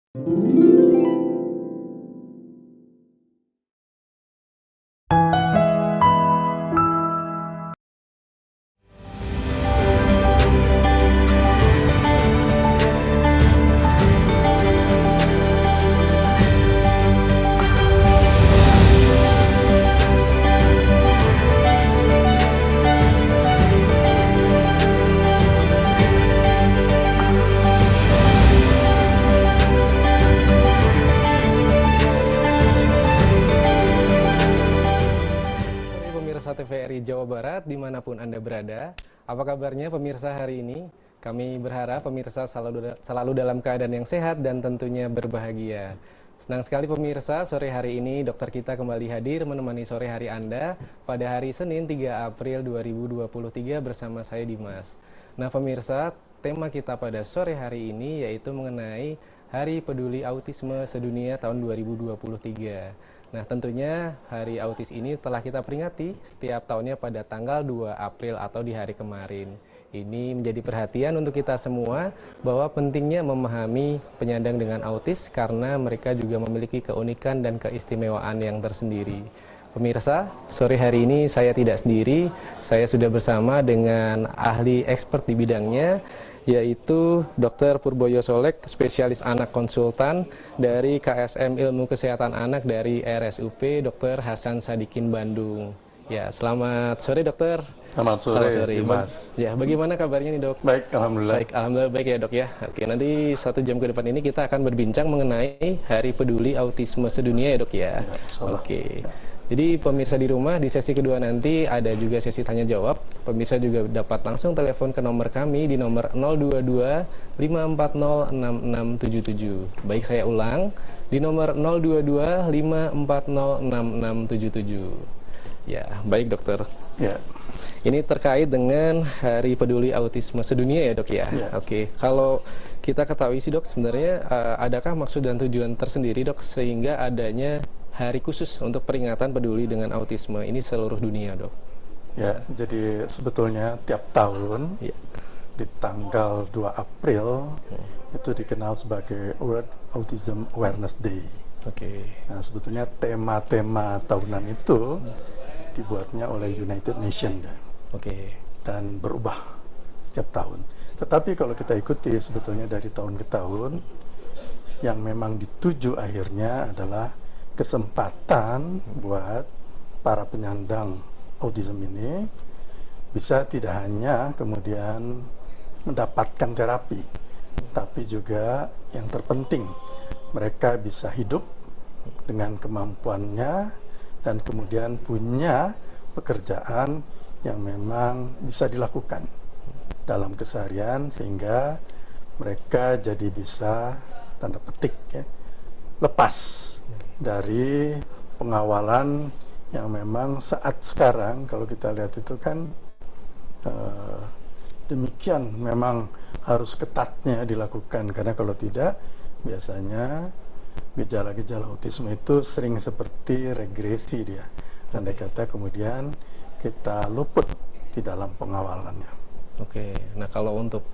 Pemirsa TVRI Jawa Barat dimanapun Anda berada, apa kabarnya pemirsa hari ini? Kami berharap pemirsa selalu dalam keadaan yang sehat dan tentunya berbahagia. Senang sekali pemirsa, sore hari ini dokter kita kembali hadir menemani sore hari Anda pada hari Senin 3 April 2023 bersama saya Dimas. Nah pemirsa, tema kita pada sore hari ini yaitu mengenai Hari Peduli Autisme Sedunia tahun 2023. Nah tentunya Hari Autis ini telah kita peringati setiap tahunnya pada tanggal 2 April atau di hari kemarin. Ini menjadi perhatian untuk kita semua bahwa pentingnya memahami penyandang dengan autis karena mereka juga memiliki keunikan dan keistimewaan yang tersendiri. Pemirsa, sore hari ini saya tidak sendiri, saya sudah bersama dengan ahli expert di bidangnya, yaitu Dr. Purboyo Solek, spesialis anak konsultan dari KSM Ilmu Kesehatan Anak dari RSUP Dr. Hasan Sadikin Bandung. Ya, selamat sore dokter. Selamat sore, Mas. Ya, bagaimana kabarnya nih dok? Baik, alhamdulillah. Baik, alhamdulillah baik ya dok ya. Oke, nanti 1 jam ke depan ini kita akan berbincang mengenai Hari Peduli Autisme Sedunia ya dok ya. Oke. Jadi pemirsa di rumah di sesi kedua nanti ada juga sesi tanya jawab. Pemirsa juga dapat langsung telepon ke nomor kami di nomor 022 540 6677. Baik, saya ulang di nomor 022 540 6677. Ya, baik dokter. Ya. Ini terkait dengan Hari Peduli Autisme Sedunia ya dok ya. Oke, kalau kita ketahui sih dok sebenarnya adakah maksud dan tujuan tersendiri dok sehingga adanya hari khusus untuk peringatan peduli dengan autisme ini seluruh dunia dok? Ya, jadi sebetulnya tiap tahun di tanggal 2 April itu dikenal sebagai World Autism Awareness Day. Oke. Nah, sebetulnya tema-tema tahunan itu dibuatnya oleh United Nations dan berubah setiap tahun. Tetapi kalau kita ikuti sebetulnya dari tahun ke tahun, yang memang dituju akhirnya adalah kesempatan buat para penyandang autism ini bisa tidak hanya kemudian mendapatkan terapi, tapi juga yang terpenting mereka bisa hidup dengan kemampuannya dan kemudian punya pekerjaan yang memang bisa dilakukan dalam keseharian sehingga mereka jadi bisa tanda petik ya, lepas dari pengawalan yang memang saat sekarang kalau kita lihat itu kan demikian memang harus ketatnya dilakukan, karena kalau tidak biasanya gejala-gejala autisme itu sering seperti regresi dia, andai kata kemudian kita luput di dalam pengawalannya. Oke, nah kalau untuk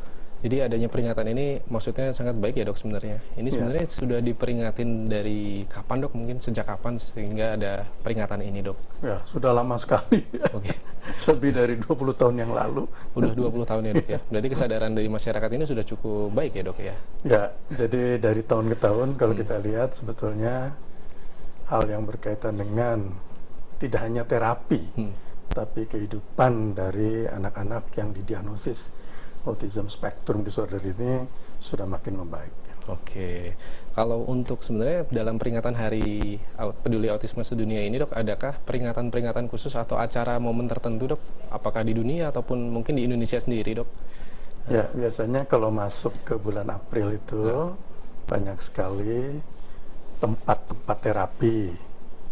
jadi adanya peringatan ini maksudnya sangat baik ya dok sebenarnya. Ini sebenarnya sudah diperingatin dari kapan dok? Mungkin sejak kapan sehingga ada peringatan ini dok? Ya, sudah lama sekali. Oke. Lebih dari 20 tahun yang lalu. Udah 20 tahun ya dok ya? Berarti kesadaran dari masyarakat ini sudah cukup baik ya dok ya? Ya, jadi dari tahun ke tahun kalau kita lihat sebetulnya hal yang berkaitan dengan tidak hanya terapi, tapi kehidupan dari anak-anak yang didiagnosis autism spectrum disorder ini sudah makin membaik. Oke, kalau untuk sebenarnya dalam peringatan Hari Peduli Autisme Sedunia ini dok, adakah peringatan-peringatan khusus atau acara momen tertentu dok? Apakah di dunia ataupun mungkin di Indonesia sendiri dok? Ya, biasanya kalau masuk ke bulan April itu banyak sekali tempat-tempat terapi,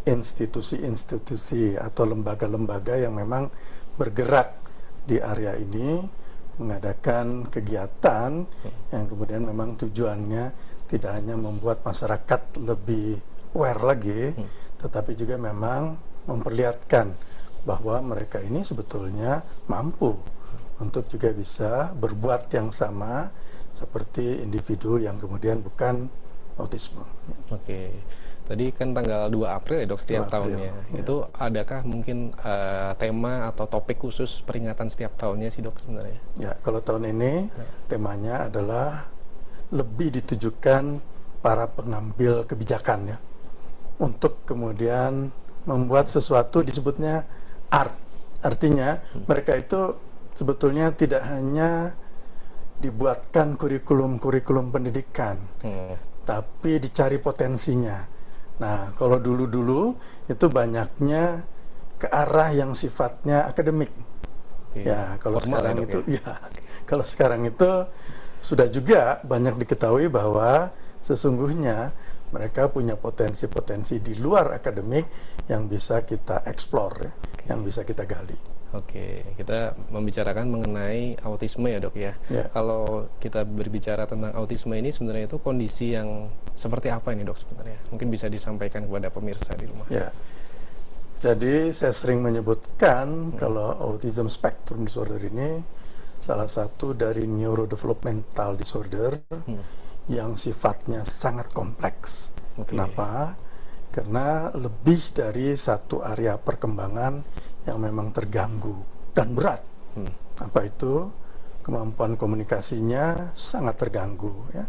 institusi-institusi atau lembaga-lembaga yang memang bergerak di area ini mengadakan kegiatan yang kemudian memang tujuannya tidak hanya membuat masyarakat lebih aware lagi, tetapi juga memang memperlihatkan bahwa mereka ini sebetulnya mampu untuk juga bisa berbuat yang sama seperti individu yang kemudian bukan autisme. Oke. Tadi kan tanggal 2 April ya dok setiap 2 April, tahunnya. ya. Itu adakah mungkin tema atau topik khusus peringatan setiap tahunnya sih dok sebenarnya? Ya, kalau tahun ini temanya adalah lebih ditujukan para pengambil kebijakan ya, untuk kemudian membuat sesuatu disebutnya art. Artinya mereka itu sebetulnya tidak hanya dibuatkan kurikulum-kurikulum pendidikan, tapi dicari potensinya. Nah, kalau dulu-dulu itu banyaknya ke arah yang sifatnya akademik. Ya, kalau sekarang itu kalau sekarang itu sudah juga banyak diketahui bahwa sesungguhnya mereka punya potensi-potensi di luar akademik yang bisa kita eksplor ya, yang bisa kita gali. Oke, kita membicarakan mengenai autisme ya dok ya. Kalau kita berbicara tentang autisme ini sebenarnya itu kondisi yang seperti apa ini dok sebenarnya? Mungkin bisa disampaikan kepada pemirsa di rumah. Ya, jadi saya sering menyebutkan kalau autism spectrum disorder ini salah satu dari neurodevelopmental disorder yang sifatnya sangat kompleks. Kenapa? Karena lebih dari satu area perkembangan yang memang terganggu dan berat. Apa itu? Kemampuan komunikasinya sangat terganggu ya.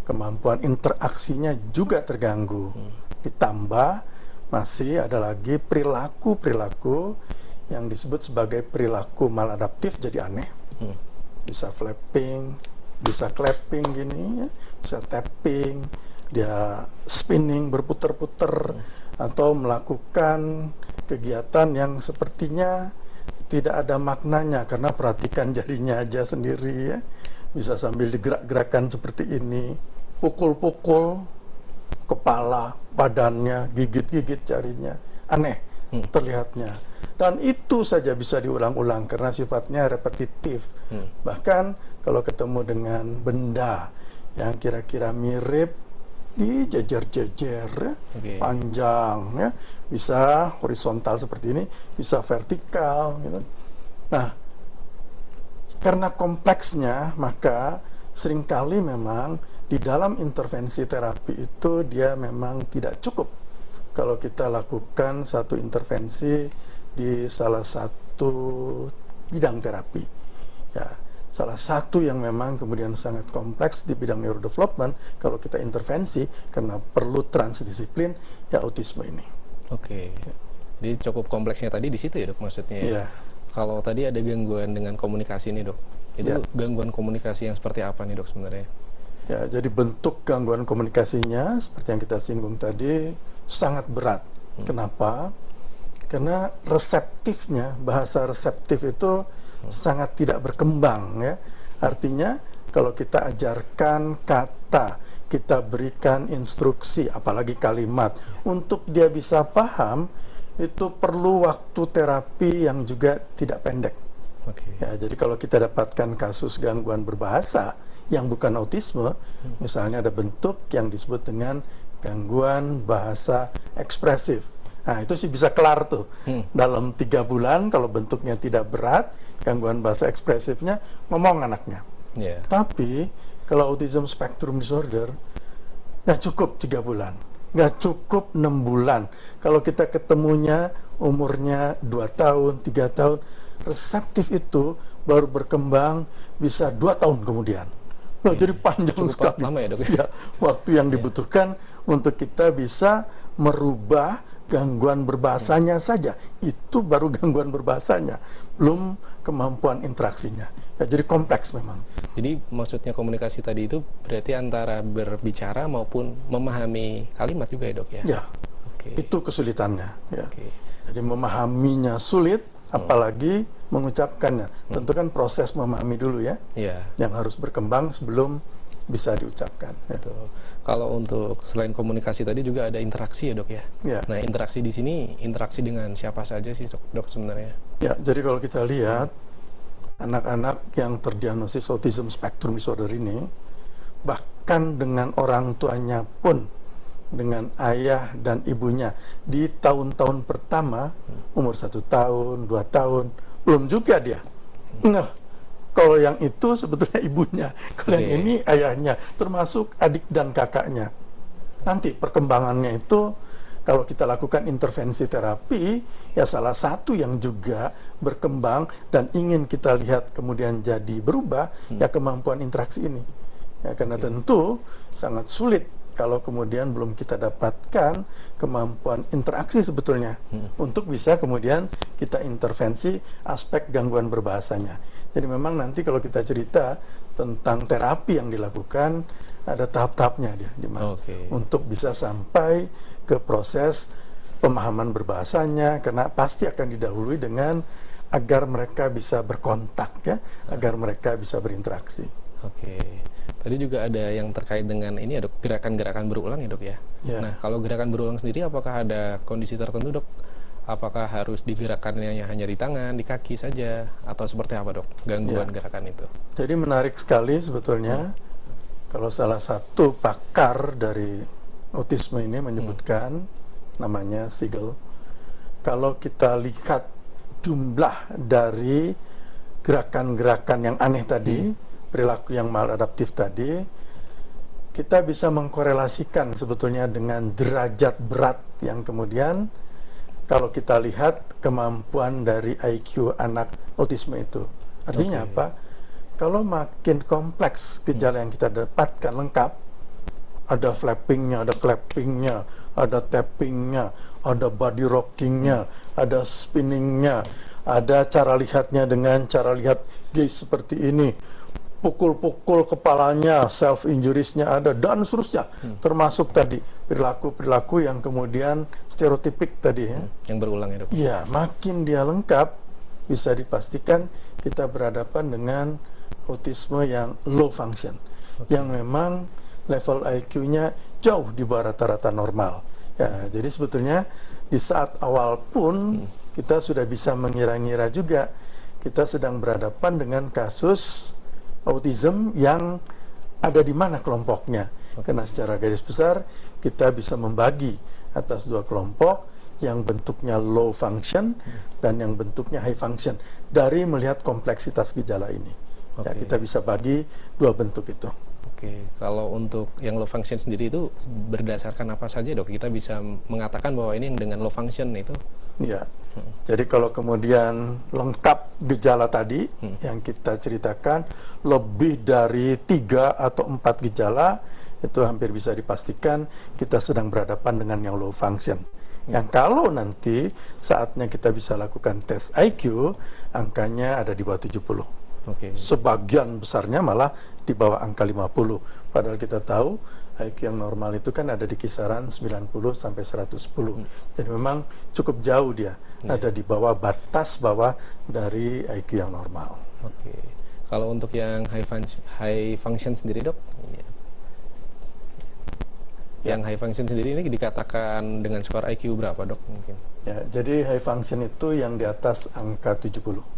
Kemampuan interaksinya juga terganggu. Ditambah masih ada lagi perilaku-perilaku yang disebut sebagai perilaku maladaptif, jadi aneh. Bisa flapping, bisa clapping gini ya, bisa tapping, dia spinning, berputar-putar, atau melakukan kegiatan yang sepertinya tidak ada maknanya karena perhatikan jarinya aja sendiri ya, bisa sambil digerak-gerakan seperti ini, pukul-pukul kepala, badannya, gigit-gigit jarinya, aneh terlihatnya. Dan itu saja bisa diulang-ulang karena sifatnya repetitif. Bahkan kalau ketemu dengan benda yang kira-kira mirip, dijejer-jejer panjang ya, bisa horizontal seperti ini, bisa vertikal gitu. Nah, karena kompleksnya maka seringkali memang di dalam intervensi terapi itu dia memang tidak cukup kalau kita lakukan satu intervensi di salah satu bidang terapi ya. Salah satu yang memang kemudian sangat kompleks di bidang neurodevelopment kalau kita intervensi karena perlu transdisiplin ya autisme ini. Oke. Jadi cukup kompleksnya tadi di situ ya dok maksudnya. Ya? Kalau tadi ada gangguan dengan komunikasi nih dok, itu gangguan komunikasi yang seperti apa nih dok sebenarnya? Ya, jadi bentuk gangguan komunikasinya seperti yang kita singgung tadi sangat berat. Kenapa? Karena reseptifnya, bahasa reseptif itu sangat tidak berkembang ya. Artinya kalau kita ajarkan kata, kita berikan instruksi, apalagi kalimat, untuk dia bisa paham, itu perlu waktu terapi yang juga tidak pendek. Ya, jadi kalau kita dapatkan kasus gangguan berbahasa yang bukan autisme, misalnya ada bentuk yang disebut dengan gangguan bahasa ekspresif. Nah, itu sih bisa kelar tuh. Dalam 3 bulan, kalau bentuknya tidak berat, gangguan bahasa ekspresifnya, ngomong anaknya. Tapi, kalau autism spectrum disorder, nggak cukup 3 bulan. Nggak cukup 6 bulan. Kalau kita ketemunya umurnya 2 tahun, 3 tahun, reseptif itu baru berkembang bisa 2 tahun kemudian. Nah, jadi panjang sekali. Lama ya, dok? Ya, waktu yang dibutuhkan untuk kita bisa merubah gangguan berbahasanya saja, itu baru gangguan berbahasanya, belum kemampuan interaksinya. Ya, jadi kompleks memang. Jadi maksudnya komunikasi tadi itu berarti antara berbicara maupun memahami kalimat juga ya dok ya? Ya, itu kesulitannya. Ya. Jadi memahaminya sulit, apalagi mengucapkannya. Tentu kan proses memahami dulu ya, yang harus berkembang sebelum bisa diucapkan. Itu. Kalau untuk selain komunikasi tadi juga ada interaksi ya dok ya? Nah, interaksi di sini interaksi dengan siapa saja sih dok sebenarnya? Ya, jadi kalau kita lihat anak-anak yang terdiagnosis autism spectrum disorder ini, bahkan dengan orang tuanya pun, dengan ayah dan ibunya di tahun-tahun pertama, umur 1 tahun, 2 tahun, belum juga dia. Nah, kalau yang itu sebetulnya ibunya, kalau yang ini ayahnya, termasuk adik dan kakaknya. nanti perkembangannya itu kalau kita lakukan intervensi terapi, ya salah satu yang juga berkembang dan ingin kita lihat kemudian jadi berubah, ya kemampuan interaksi ini. Ya, karena tentu sangat sulit kalau kemudian belum kita dapatkan kemampuan interaksi sebetulnya untuk bisa kemudian kita intervensi aspek gangguan berbahasanya. Jadi memang nanti kalau kita cerita tentang terapi yang dilakukan, ada tahap-tahapnya dia, Dimas, untuk bisa sampai ke proses pemahaman berbahasanya, karena pasti akan didahului dengan agar mereka bisa berkontak, ya, agar mereka bisa berinteraksi. Tadi juga ada yang terkait dengan ini ya dok, gerakan-gerakan berulang ya dok ya. Nah kalau gerakan berulang sendiri apakah ada kondisi tertentu dok? Apakah harus digerakkannya hanya di tangan, di kaki saja, atau seperti apa dok gangguan gerakan itu? Jadi menarik sekali sebetulnya kalau salah satu pakar dari autisme ini menyebutkan, namanya Siegel, kalau kita lihat jumlah dari gerakan-gerakan yang aneh tadi, perilaku yang maladaptif tadi, kita bisa mengkorelasikan sebetulnya dengan derajat berat yang kemudian kalau kita lihat kemampuan dari IQ anak autisme itu. Artinya apa? Kalau makin kompleks gejala yang kita dapatkan lengkap, ada flappingnya, ada clappingnya, ada tappingnya, ada body rockingnya, ada spinningnya, ada cara lihatnya dengan cara lihat gaze seperti ini, pukul-pukul kepalanya, self injuriesnya ada, dan seterusnya. Termasuk tadi perilaku-perilaku yang kemudian stereotipik tadi, ya. Yang berulang ya dok? Ya, makin dia lengkap, bisa dipastikan kita berhadapan dengan autisme yang low function, yang memang level IQ-nya jauh di bawah rata-rata normal. Ya, jadi sebetulnya di saat awal pun kita sudah bisa mengira-ngira juga kita sedang berhadapan dengan kasus autism yang ada di mana kelompoknya. Karena secara garis besar kita bisa membagi atas dua kelompok, yang bentuknya low function dan yang bentuknya high function, dari melihat kompleksitas gejala ini. Ya, kita bisa bagi dua bentuk itu. Kalau untuk yang low function sendiri itu berdasarkan apa saja dok? Kita bisa mengatakan bahwa ini yang dengan low function itu? Iya. Jadi kalau kemudian lengkap gejala tadi yang kita ceritakan, lebih dari 3 atau 4 gejala, itu hampir bisa dipastikan kita sedang berhadapan dengan yang low function. Yang kalau nanti saatnya kita bisa lakukan tes IQ, angkanya ada di bawah 70. Sebagian besarnya malah di bawah angka 50. Padahal kita tahu IQ yang normal itu kan ada di kisaran 90 sampai 110. Jadi memang cukup jauh dia, ada di bawah batas bawah dari IQ yang normal. Kalau untuk yang high function sendiri dok? Yang high function sendiri ini dikatakan dengan skor IQ berapa dok mungkin? Ya, jadi high function itu yang di atas angka 70.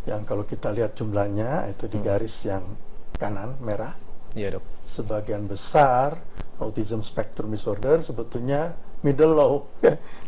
Yang kalau kita lihat jumlahnya itu di garis yang kanan merah. Iya dok. Sebagian besar autism spectrum disorder sebetulnya middle low.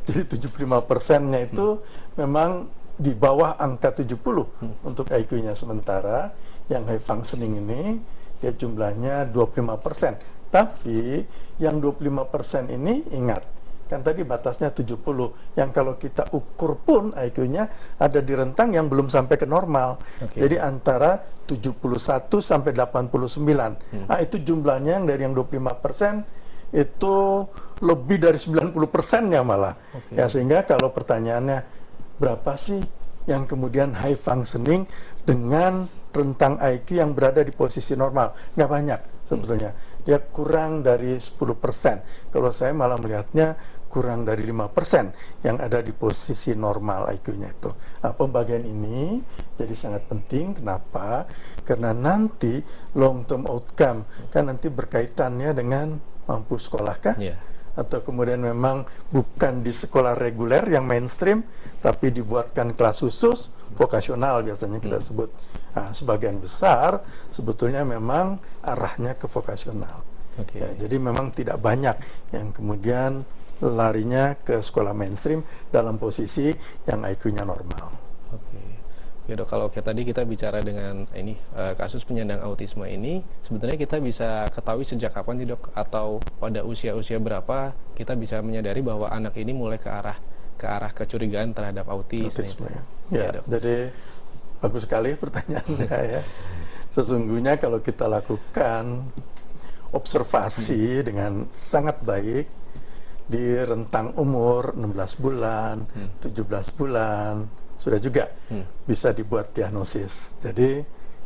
Jadi 75%-nya itu memang di bawah angka 70 untuk IQ-nya, sementara yang high functioning ini ya jumlahnya 25%. Tapi yang 25% ini ingat, kan tadi batasnya 70, yang kalau kita ukur pun IQ-nya ada di rentang yang belum sampai ke normal. Jadi antara 71 sampai 89. Nah, itu jumlahnya yang dari yang 25% itu lebih dari 90%-nya malah. Ya, sehingga kalau pertanyaannya berapa sih yang kemudian high functioning dengan rentang IQ yang berada di posisi normal? Nggak banyak sebetulnya. Dia kurang dari 10%. Kalau saya malah melihatnya kurang dari 5% yang ada di posisi normal IQ-nya itu. Nah, pembagian ini jadi sangat penting. Kenapa? Karena nanti long term outcome kan nanti berkaitannya dengan mampu sekolah kah? Atau kemudian memang bukan di sekolah reguler yang mainstream, tapi dibuatkan kelas khusus, vokasional biasanya kita sebut. Nah, sebagian besar sebetulnya memang arahnya ke vokasional. Ya, jadi memang tidak banyak yang kemudian larinya ke sekolah mainstream dalam posisi yang IQ-nya normal. Ya dok, kalau kayak tadi kita bicara dengan ini kasus penyandang autisme ini, sebenarnya kita bisa ketahui sejak kapan sih dok? Atau pada usia-usia berapa kita bisa menyadari bahwa anak ini mulai ke arah kecurigaan terhadap autis? Autisme, Nah, ya. dok. Jadi bagus sekali pertanyaannya ya. Sesungguhnya kalau kita lakukan observasi dengan sangat baik di rentang umur 16 bulan, 17 bulan, sudah juga bisa dibuat diagnosis. Jadi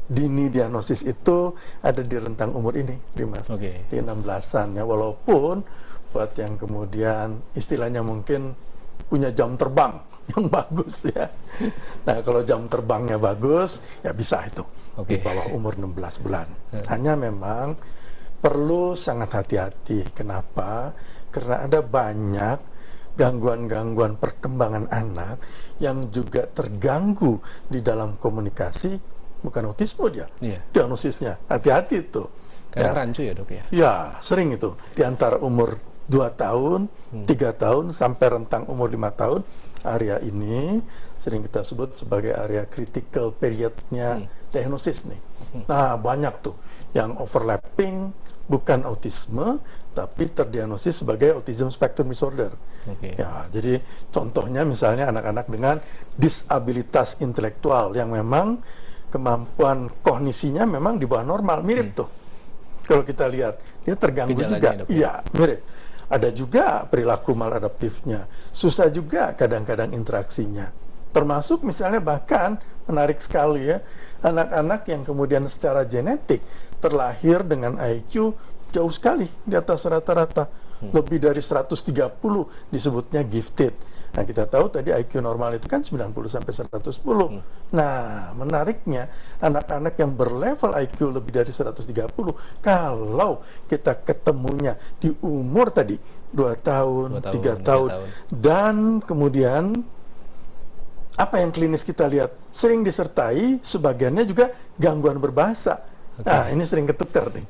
dini diagnosis itu ada di rentang umur ini, Dimas. Di 16-an ya, walaupun buat yang kemudian istilahnya mungkin punya jam terbang yang bagus ya. Nah, kalau jam terbangnya bagus, ya bisa itu di bawah umur 16 bulan. Hanya memang perlu sangat hati-hati. Kenapa? Karena ada banyak gangguan-gangguan perkembangan anak yang juga terganggu di dalam komunikasi, bukan autisme dia, diagnosisnya. Hati-hati itu. Kadang rancu ya dok ya? Ya, sering itu. Di antara umur 2 tahun, 3 tahun, sampai rentang umur 5 tahun, area ini sering kita sebut sebagai area critical periodnya diagnosis nih. Nah, banyak tuh yang overlapping, bukan autisme, tapi terdiagnosis sebagai autism spectrum disorder. Ya, jadi contohnya misalnya anak-anak dengan disabilitas intelektual yang memang kemampuan kognisinya memang di bawah normal, mirip tuh. Kalau kita lihat, dia terganggu juga. Iya, mirip. Ada juga perilaku maladaptifnya. Susah juga kadang-kadang interaksinya. Termasuk misalnya bahkan menarik sekali ya, anak-anak yang kemudian secara genetik terlahir dengan IQ jauh sekali di atas rata-rata, lebih dari 130 disebutnya gifted. Nah, kita tahu tadi IQ normal itu kan 90 sampai 110. Nah, menariknya anak-anak yang berlevel IQ lebih dari 130, kalau kita ketemunya di umur tadi 2 tahun, 3 tahun, dan kemudian apa yang klinis kita lihat sering disertai sebagiannya juga gangguan berbahasa. Nah, ini sering ketukar nih.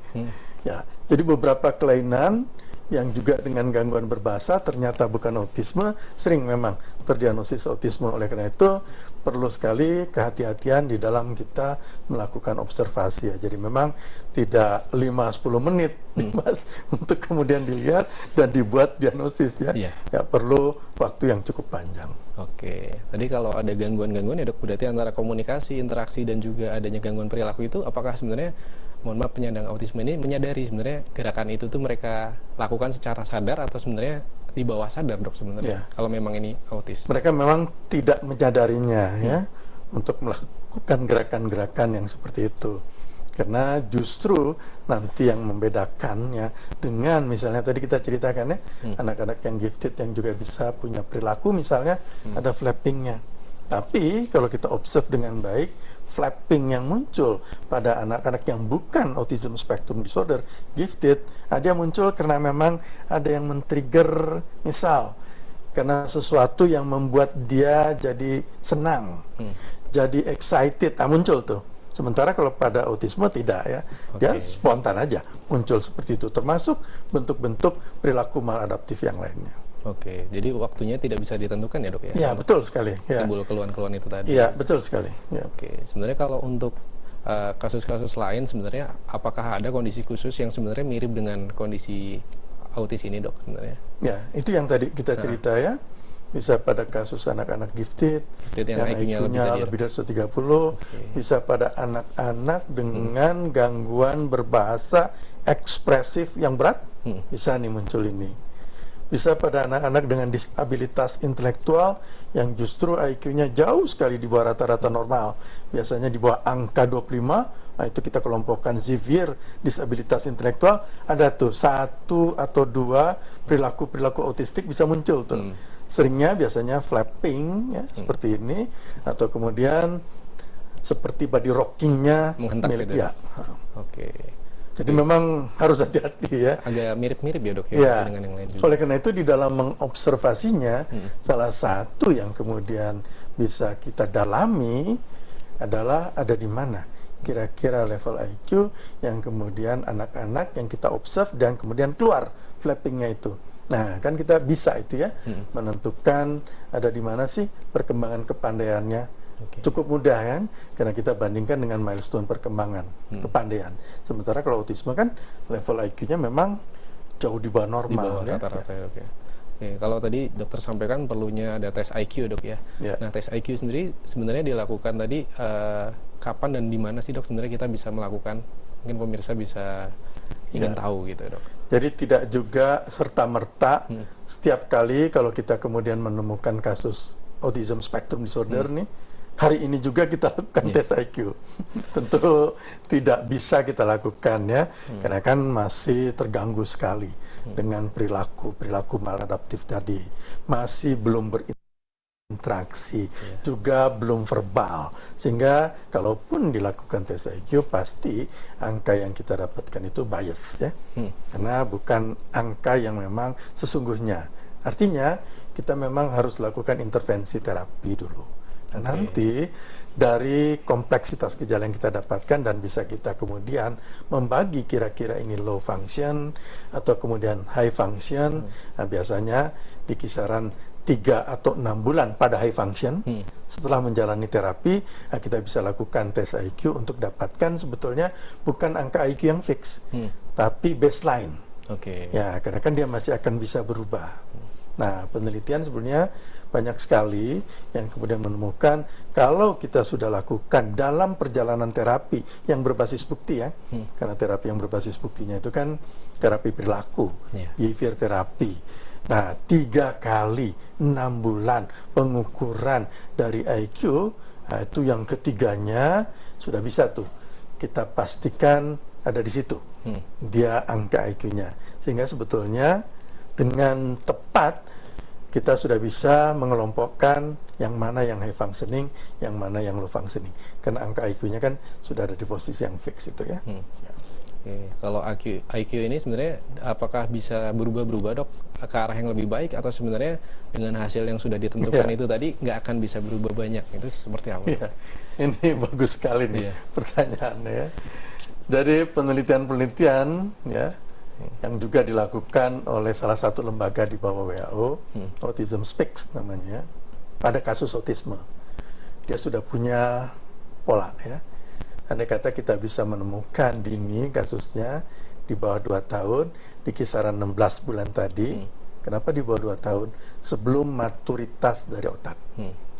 Ya, jadi beberapa kelainan yang juga dengan gangguan berbahasa ternyata bukan autisme, sering memang terdiagnosis autisme. Oleh karena itu perlu sekali kehati-hatian di dalam kita melakukan observasi ya. Jadi memang tidak 5-10 menit Mas, untuk kemudian dilihat dan dibuat diagnosis ya. Ya, perlu waktu yang cukup panjang. Tadi kalau ada gangguan-gangguan ya dok, berarti antara komunikasi, interaksi, dan juga adanya gangguan perilaku itu, apakah sebenarnya, mohon maaf, penyandang autisme ini menyadari sebenarnya gerakan itu tuh mereka lakukan secara sadar atau sebenarnya di bawah sadar dok sebenarnya, kalau memang ini autis? Mereka memang tidak menyadarinya ya, untuk melakukan gerakan-gerakan yang seperti itu. Karena justru nanti yang membedakannya dengan misalnya tadi kita ceritakan ya, anak-anak yang gifted yang juga bisa punya perilaku misalnya ada flappingnya. Tapi kalau kita observe dengan baik, flapping yang muncul pada anak-anak yang bukan autism spectrum disorder gifted, dia muncul karena memang ada yang men-trigger, misal karena sesuatu yang membuat dia jadi senang, jadi excited, muncul tuh. Sementara kalau pada autisme tidak ya, dia spontan aja muncul seperti itu, termasuk bentuk-bentuk perilaku maladaptif yang lainnya. Jadi waktunya tidak bisa ditentukan ya dok ya? Ya, betul sekali. Timbul keluhan-keluhan itu tadi. Iya, betul sekali. Ya. Sebenarnya kalau untuk kasus-kasus lain sebenarnya, apakah ada kondisi khusus yang sebenarnya mirip dengan kondisi autis ini dok sebenarnya? Ya, itu yang tadi kita cerita ya. Bisa pada kasus anak-anak gifted yang IQ-nya lebih dari 130, bisa pada anak-anak dengan gangguan berbahasa ekspresif yang berat, bisa nih muncul ini. Bisa pada anak-anak dengan disabilitas intelektual yang justru IQ-nya jauh sekali di bawah rata-rata normal, biasanya di bawah angka 25. Nah, itu kita kelompokkan severe disabilitas intelektual, ada tuh 1 atau 2 perilaku-perilaku autistik bisa muncul tuh. Seringnya biasanya flapping ya, seperti ini, atau kemudian seperti body rockingnya menghentak gitu ya. Jadi memang harus hati-hati ya. Agak mirip-mirip ya dok ya, dengan yang lain juga. Oleh karena itu di dalam mengobservasinya, salah satu yang kemudian bisa kita dalami adalah ada di mana kira-kira level IQ yang kemudian anak-anak yang kita observe dan kemudian keluar flappingnya itu. Nah, kan kita bisa itu ya, menentukan ada di mana sih perkembangan kepandaiannya Cukup mudah kan, karena kita bandingkan dengan milestone perkembangan, kepandaian. Sementara kalau autisme kan level IQ-nya memang jauh di bawah normal. Di bawah rata-rata ya dok ya. Oke, kalau tadi dokter sampaikan perlunya ada tes IQ dok ya. Nah tes IQ sendiri sebenarnya dilakukan tadi kapan dan di mana sih dok sebenarnya kita bisa melakukan? Mungkin pemirsa bisa ingin tahu gitu dok. Jadi tidak juga serta-merta setiap kali kalau kita kemudian menemukan kasus autism spectrum disorder nih, hari ini juga kita lakukan tes IQ. Tentu tidak bisa kita lakukan ya, karena kan masih terganggu sekali dengan perilaku maladaptif tadi. Masih belum berinteraksi, juga belum verbal. Sehingga kalaupun dilakukan tes IQ, pasti angka yang kita dapatkan itu bias ya. Karena bukan angka yang memang sesungguhnya. Artinya kita memang harus lakukan intervensi terapi dulu. Dan nanti dari kompleksitas gejala yang kita dapatkan dan bisa kita kemudian membagi kira-kira ini low function atau kemudian high function. Nah, biasanya di kisaran 3 atau 6 bulan pada high function setelah menjalani terapi, nah kita bisa lakukan tes IQ untuk dapatkan sebetulnya bukan angka IQ yang fix, tapi baseline. Ya, karena kan dia masih akan bisa berubah. Nah, penelitian sebenarnya banyak sekali yang kemudian menemukan kalau kita sudah lakukan dalam perjalanan terapi yang berbasis bukti ya, karena terapi yang berbasis buktinya itu kan terapi perilaku, behavior terapi. Nah, 3 kali 6 bulan pengukuran dari IQ, nah itu yang ketiganya sudah bisa tuh kita pastikan ada di situ, dia angka IQ-nya, sehingga sebetulnya dengan tepat kita sudah bisa mengelompokkan yang mana yang high functioning, yang mana yang low functioning. Karena angka IQ-nya kan sudah ada di posisi yang fix itu ya. Kalau IQ ini sebenarnya apakah bisa berubah-berubah dok ke arah yang lebih baik, atau sebenarnya dengan hasil yang sudah ditentukan itu tadi nggak akan bisa berubah banyak? Itu seperti apa? Ini bagus sekali nih pertanyaannya ya. Dari penelitian-penelitian ya, yang juga dilakukan oleh salah satu lembaga di bawah WHO, Autism Speaks namanya, pada kasus autisme. Dia sudah punya pola ya. Andai kata kita bisa menemukan dini kasusnya di bawah 2 tahun, di kisaran 16 bulan tadi. Kenapa di bawah 2 tahun? Sebelum maturitas dari otak.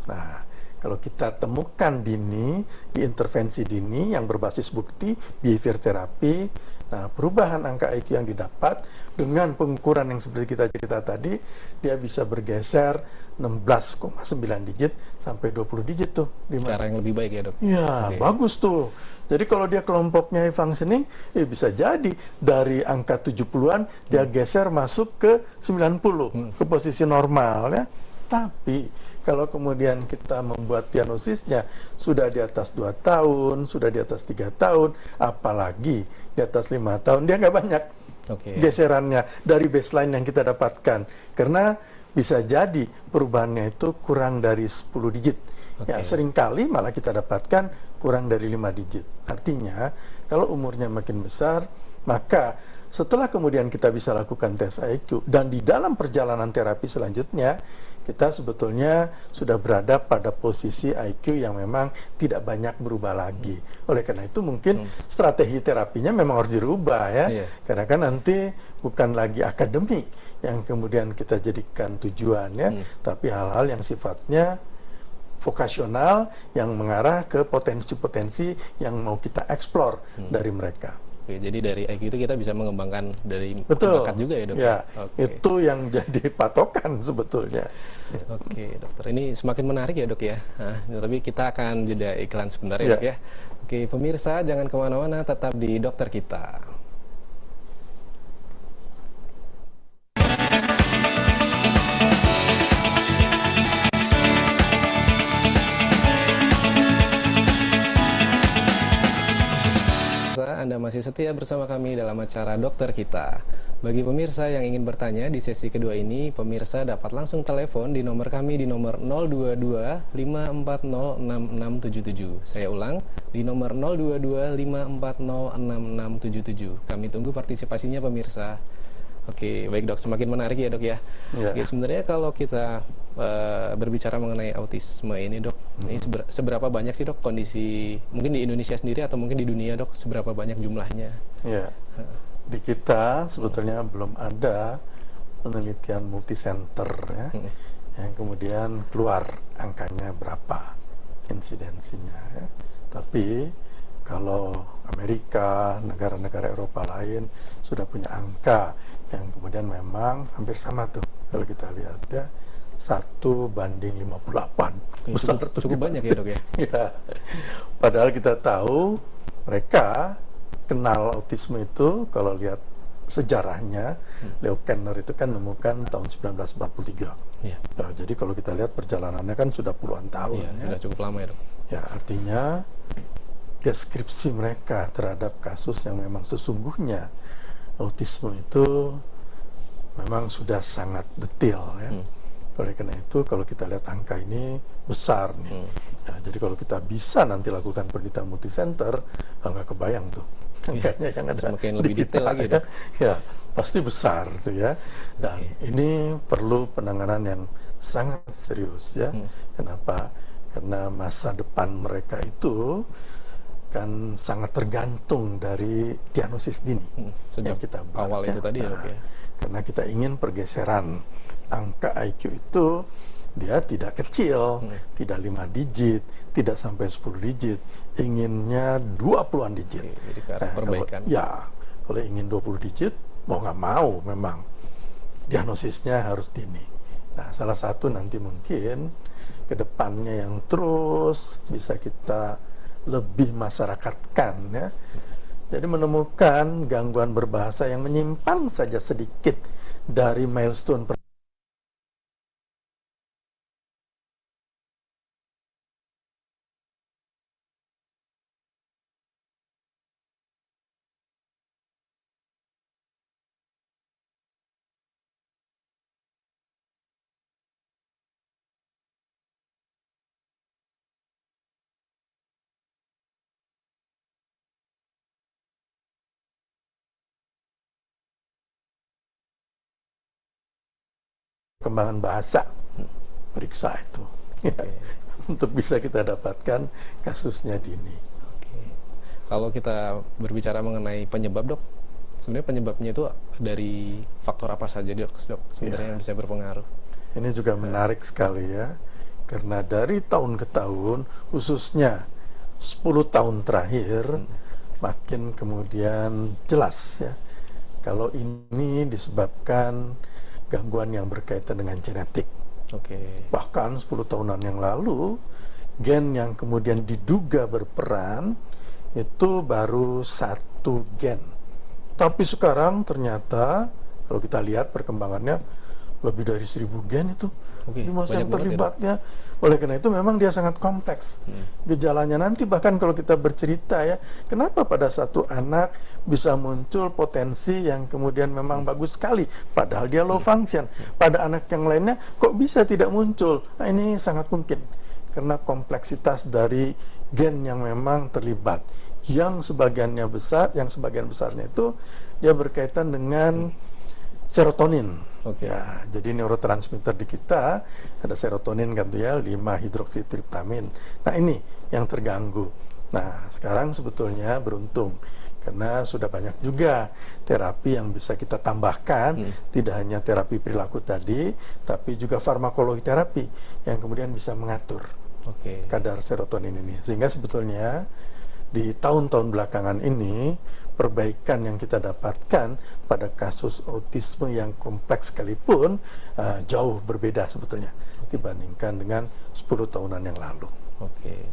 Nah, kalau kita temukan dini, di intervensi dini yang berbasis bukti, behavior terapi, nah perubahan angka IQ yang didapat dengan pengukuran yang seperti kita cerita tadi, dia bisa bergeser 16,9 digit sampai 20 digit tuh. Cara yang lebih baik ya dok? Ya, bagus tuh. Jadi kalau dia kelompoknya high functioning, bisa jadi dari angka 70-an, dia geser masuk ke 90, ke posisi normal ya. Tapi kalau kemudian kita membuat diagnosisnya sudah di atas 2 tahun, sudah di atas 3 tahun, apalagi di atas 5 tahun, dia nggak banyak geserannya dari baseline yang kita dapatkan. Karena bisa jadi perubahannya itu kurang dari 10 digit. Ya, seringkali malah kita dapatkan kurang dari 5 digit. Artinya, kalau umurnya makin besar, maka setelah kemudian kita bisa lakukan tes IQ, dan di dalam perjalanan terapi selanjutnya, kita sebetulnya sudah berada pada posisi IQ yang memang tidak banyak berubah lagi. Oleh karena itu mungkin strategi terapinya memang harus dirubah ya. Karena kan nanti bukan lagi akademik yang kemudian kita jadikan tujuan ya, tapi hal-hal yang sifatnya vokasional yang mengarah ke potensi-potensi yang mau kita eksplor dari mereka. Jadi dari IQ itu kita bisa mengembangkan dari bakat juga ya dok? Ya, itu yang jadi patokan sebetulnya. Oke dokter, ini semakin menarik ya dok ya. Nah, tapi kita akan jeda iklan sebentar ya dok ya. Oke pemirsa, jangan kemana-mana, tetap di dokter kita. Anda masih setia bersama kami dalam acara Dokter Kita. Bagi pemirsa yang ingin bertanya di sesi kedua ini, pemirsa dapat langsung telepon di nomor kami di nomor 022 540 6677. Saya ulang, di nomor 022 540 6677. Kami tunggu partisipasinya pemirsa. Oke, baik dok, semakin menarik ya dok ya. Oke, sebenarnya kalau kita berbicara mengenai autisme ini dok, ini seberapa banyak sih dok kondisi mungkin di Indonesia sendiri atau mungkin di dunia dok, seberapa banyak jumlahnya? Ya, di kita sebetulnya belum ada penelitian multisenter ya, yang kemudian keluar angkanya berapa insidensinya ya. Tapi kalau Amerika, negara-negara Eropa lain sudah punya angka yang kemudian memang hampir sama tuh kalau kita lihat ya, 1:58. Besar Cukup banyak ya dok ya? Ya. Padahal kita tahu mereka kenal autisme itu kalau lihat sejarahnya, Leo Kanner itu kan menemukan tahun 1943. Ya. Nah, jadi kalau kita lihat perjalanannya kan sudah puluhan tahun. Ya, sudah cukup lama ya dok. Ya, artinya deskripsi mereka terhadap kasus yang memang sesungguhnya autisme itu memang sudah sangat detail ya. Oleh karena itu kalau kita lihat angka ini besar nih. Ya, jadi kalau kita bisa nanti lakukan penelitian multisenter, nggak kebayang tuh angkanya yang ada semakin di lebih kita detail lagi ya. dok. Ya, pasti besar tuh ya. Dan ini perlu penanganan yang sangat serius ya. Kenapa? Karena masa depan mereka itu kan sangat tergantung dari diagnosis dini Sejak yang kita buat, awal itu tadi ya dok ya. Karena kita ingin pergeseran angka IQ itu dia tidak kecil, tidak 5 digit, tidak sampai 10 digit, inginnya 20-an digit. Jadi ke arah perbaikan. Kalau ingin 20 digit, mau nggak mau memang diagnosisnya harus dini. Nah, salah satu nanti mungkin ke depannya yang terus bisa kita lebih masyarakatkan ya. Jadi menemukan gangguan berbahasa yang menyimpang saja sedikit dari milestone perkembangan bahasa, periksa itu untuk bisa kita dapatkan kasusnya dini. Kalau kita berbicara mengenai penyebab dok, sebenarnya penyebabnya itu dari faktor apa saja dok sebenarnya yang bisa berpengaruh? Ini juga menarik sekali ya, karena dari tahun ke tahun, khususnya 10 tahun terakhir, makin kemudian jelas ya, kalau ini disebabkan gangguan yang berkaitan dengan genetik. Bahkan 10 tahunan yang lalu, gen yang kemudian diduga berperan itu baru 1 gen. Tapi sekarang ternyata kalau kita lihat perkembangannya lebih dari 1000 gen itu. Masa yang terlibatnya. Oleh karena itu memang dia sangat kompleks. Gejalanya nanti bahkan kalau kita bercerita ya, kenapa pada satu anak bisa muncul potensi yang kemudian memang bagus sekali, padahal dia low function. Pada anak yang lainnya kok bisa tidak muncul? Nah, ini sangat mungkin karena kompleksitas dari gen yang memang terlibat. Yang sebagiannya besar, yang sebagian besarnya itu dia berkaitan dengan serotonin. Ya, jadi neurotransmitter di kita ada serotonin kan tuh ya, 5-hidroksitriptamin. Nah, ini yang terganggu. Nah, sekarang sebetulnya beruntung karena sudah banyak juga terapi yang bisa kita tambahkan, tidak hanya terapi perilaku tadi, tapi juga farmakologi terapi yang kemudian bisa mengatur kadar serotonin ini. Sehingga sebetulnya di tahun-tahun belakangan ini perbaikan yang kita dapatkan pada kasus autisme yang kompleks sekalipun jauh berbeda sebetulnya dibandingkan dengan 10 tahunan yang lalu.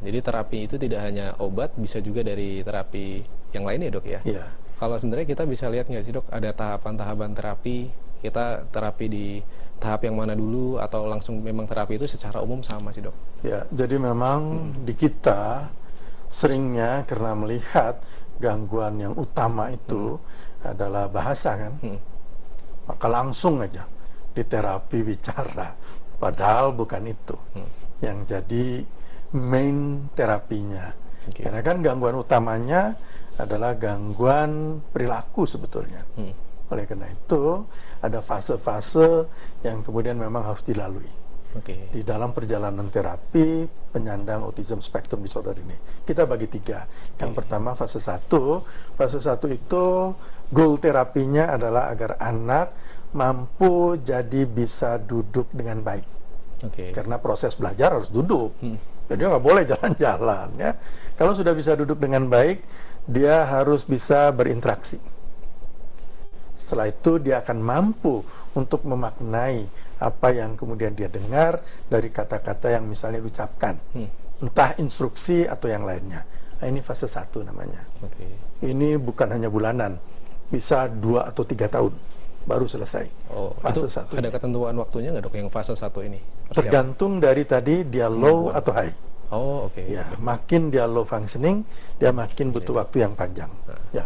Jadi terapi itu tidak hanya obat, bisa juga dari terapi yang lain ya dok ya? Iya. Kalau sebenarnya kita bisa lihat nggak sih dok, ada tahapan-tahapan terapi, kita terapi di tahap yang mana dulu, atau langsung memang terapi itu secara umum sama sih dok? Ya, jadi memang di kita seringnya karena melihat gangguan yang utama itu adalah bahasa kan, maka langsung aja di terapi bicara, padahal bukan itu yang jadi main terapinya. Karena kan gangguan utamanya adalah gangguan perilaku sebetulnya. Oleh karena itu ada fase-fase yang kemudian memang harus dilalui. Oke. Di dalam perjalanan terapi penyandang autism spectrum disorder ini. Kita bagi 3. Yang pertama fase 1. Fase 1 itu goal terapinya adalah agar anak mampu jadi bisa duduk dengan baik. Karena proses belajar harus duduk. Jadi nggak boleh jalan-jalan ya. Kalau sudah bisa duduk dengan baik, dia harus bisa berinteraksi. Setelah itu dia akan mampu untuk memaknai apa yang kemudian dia dengar dari kata-kata yang misalnya diucapkan, entah instruksi atau yang lainnya. Nah, ini fase 1 namanya. Ini bukan hanya bulanan, bisa 2 atau 3 tahun baru selesai. Fase 1. Ada ketentuan waktunya nggak dok yang fase 1 ini? Tergantung dari tadi dia low atau high. Ya, makin dia low functioning, dia makin butuh waktu yang panjang. Ya.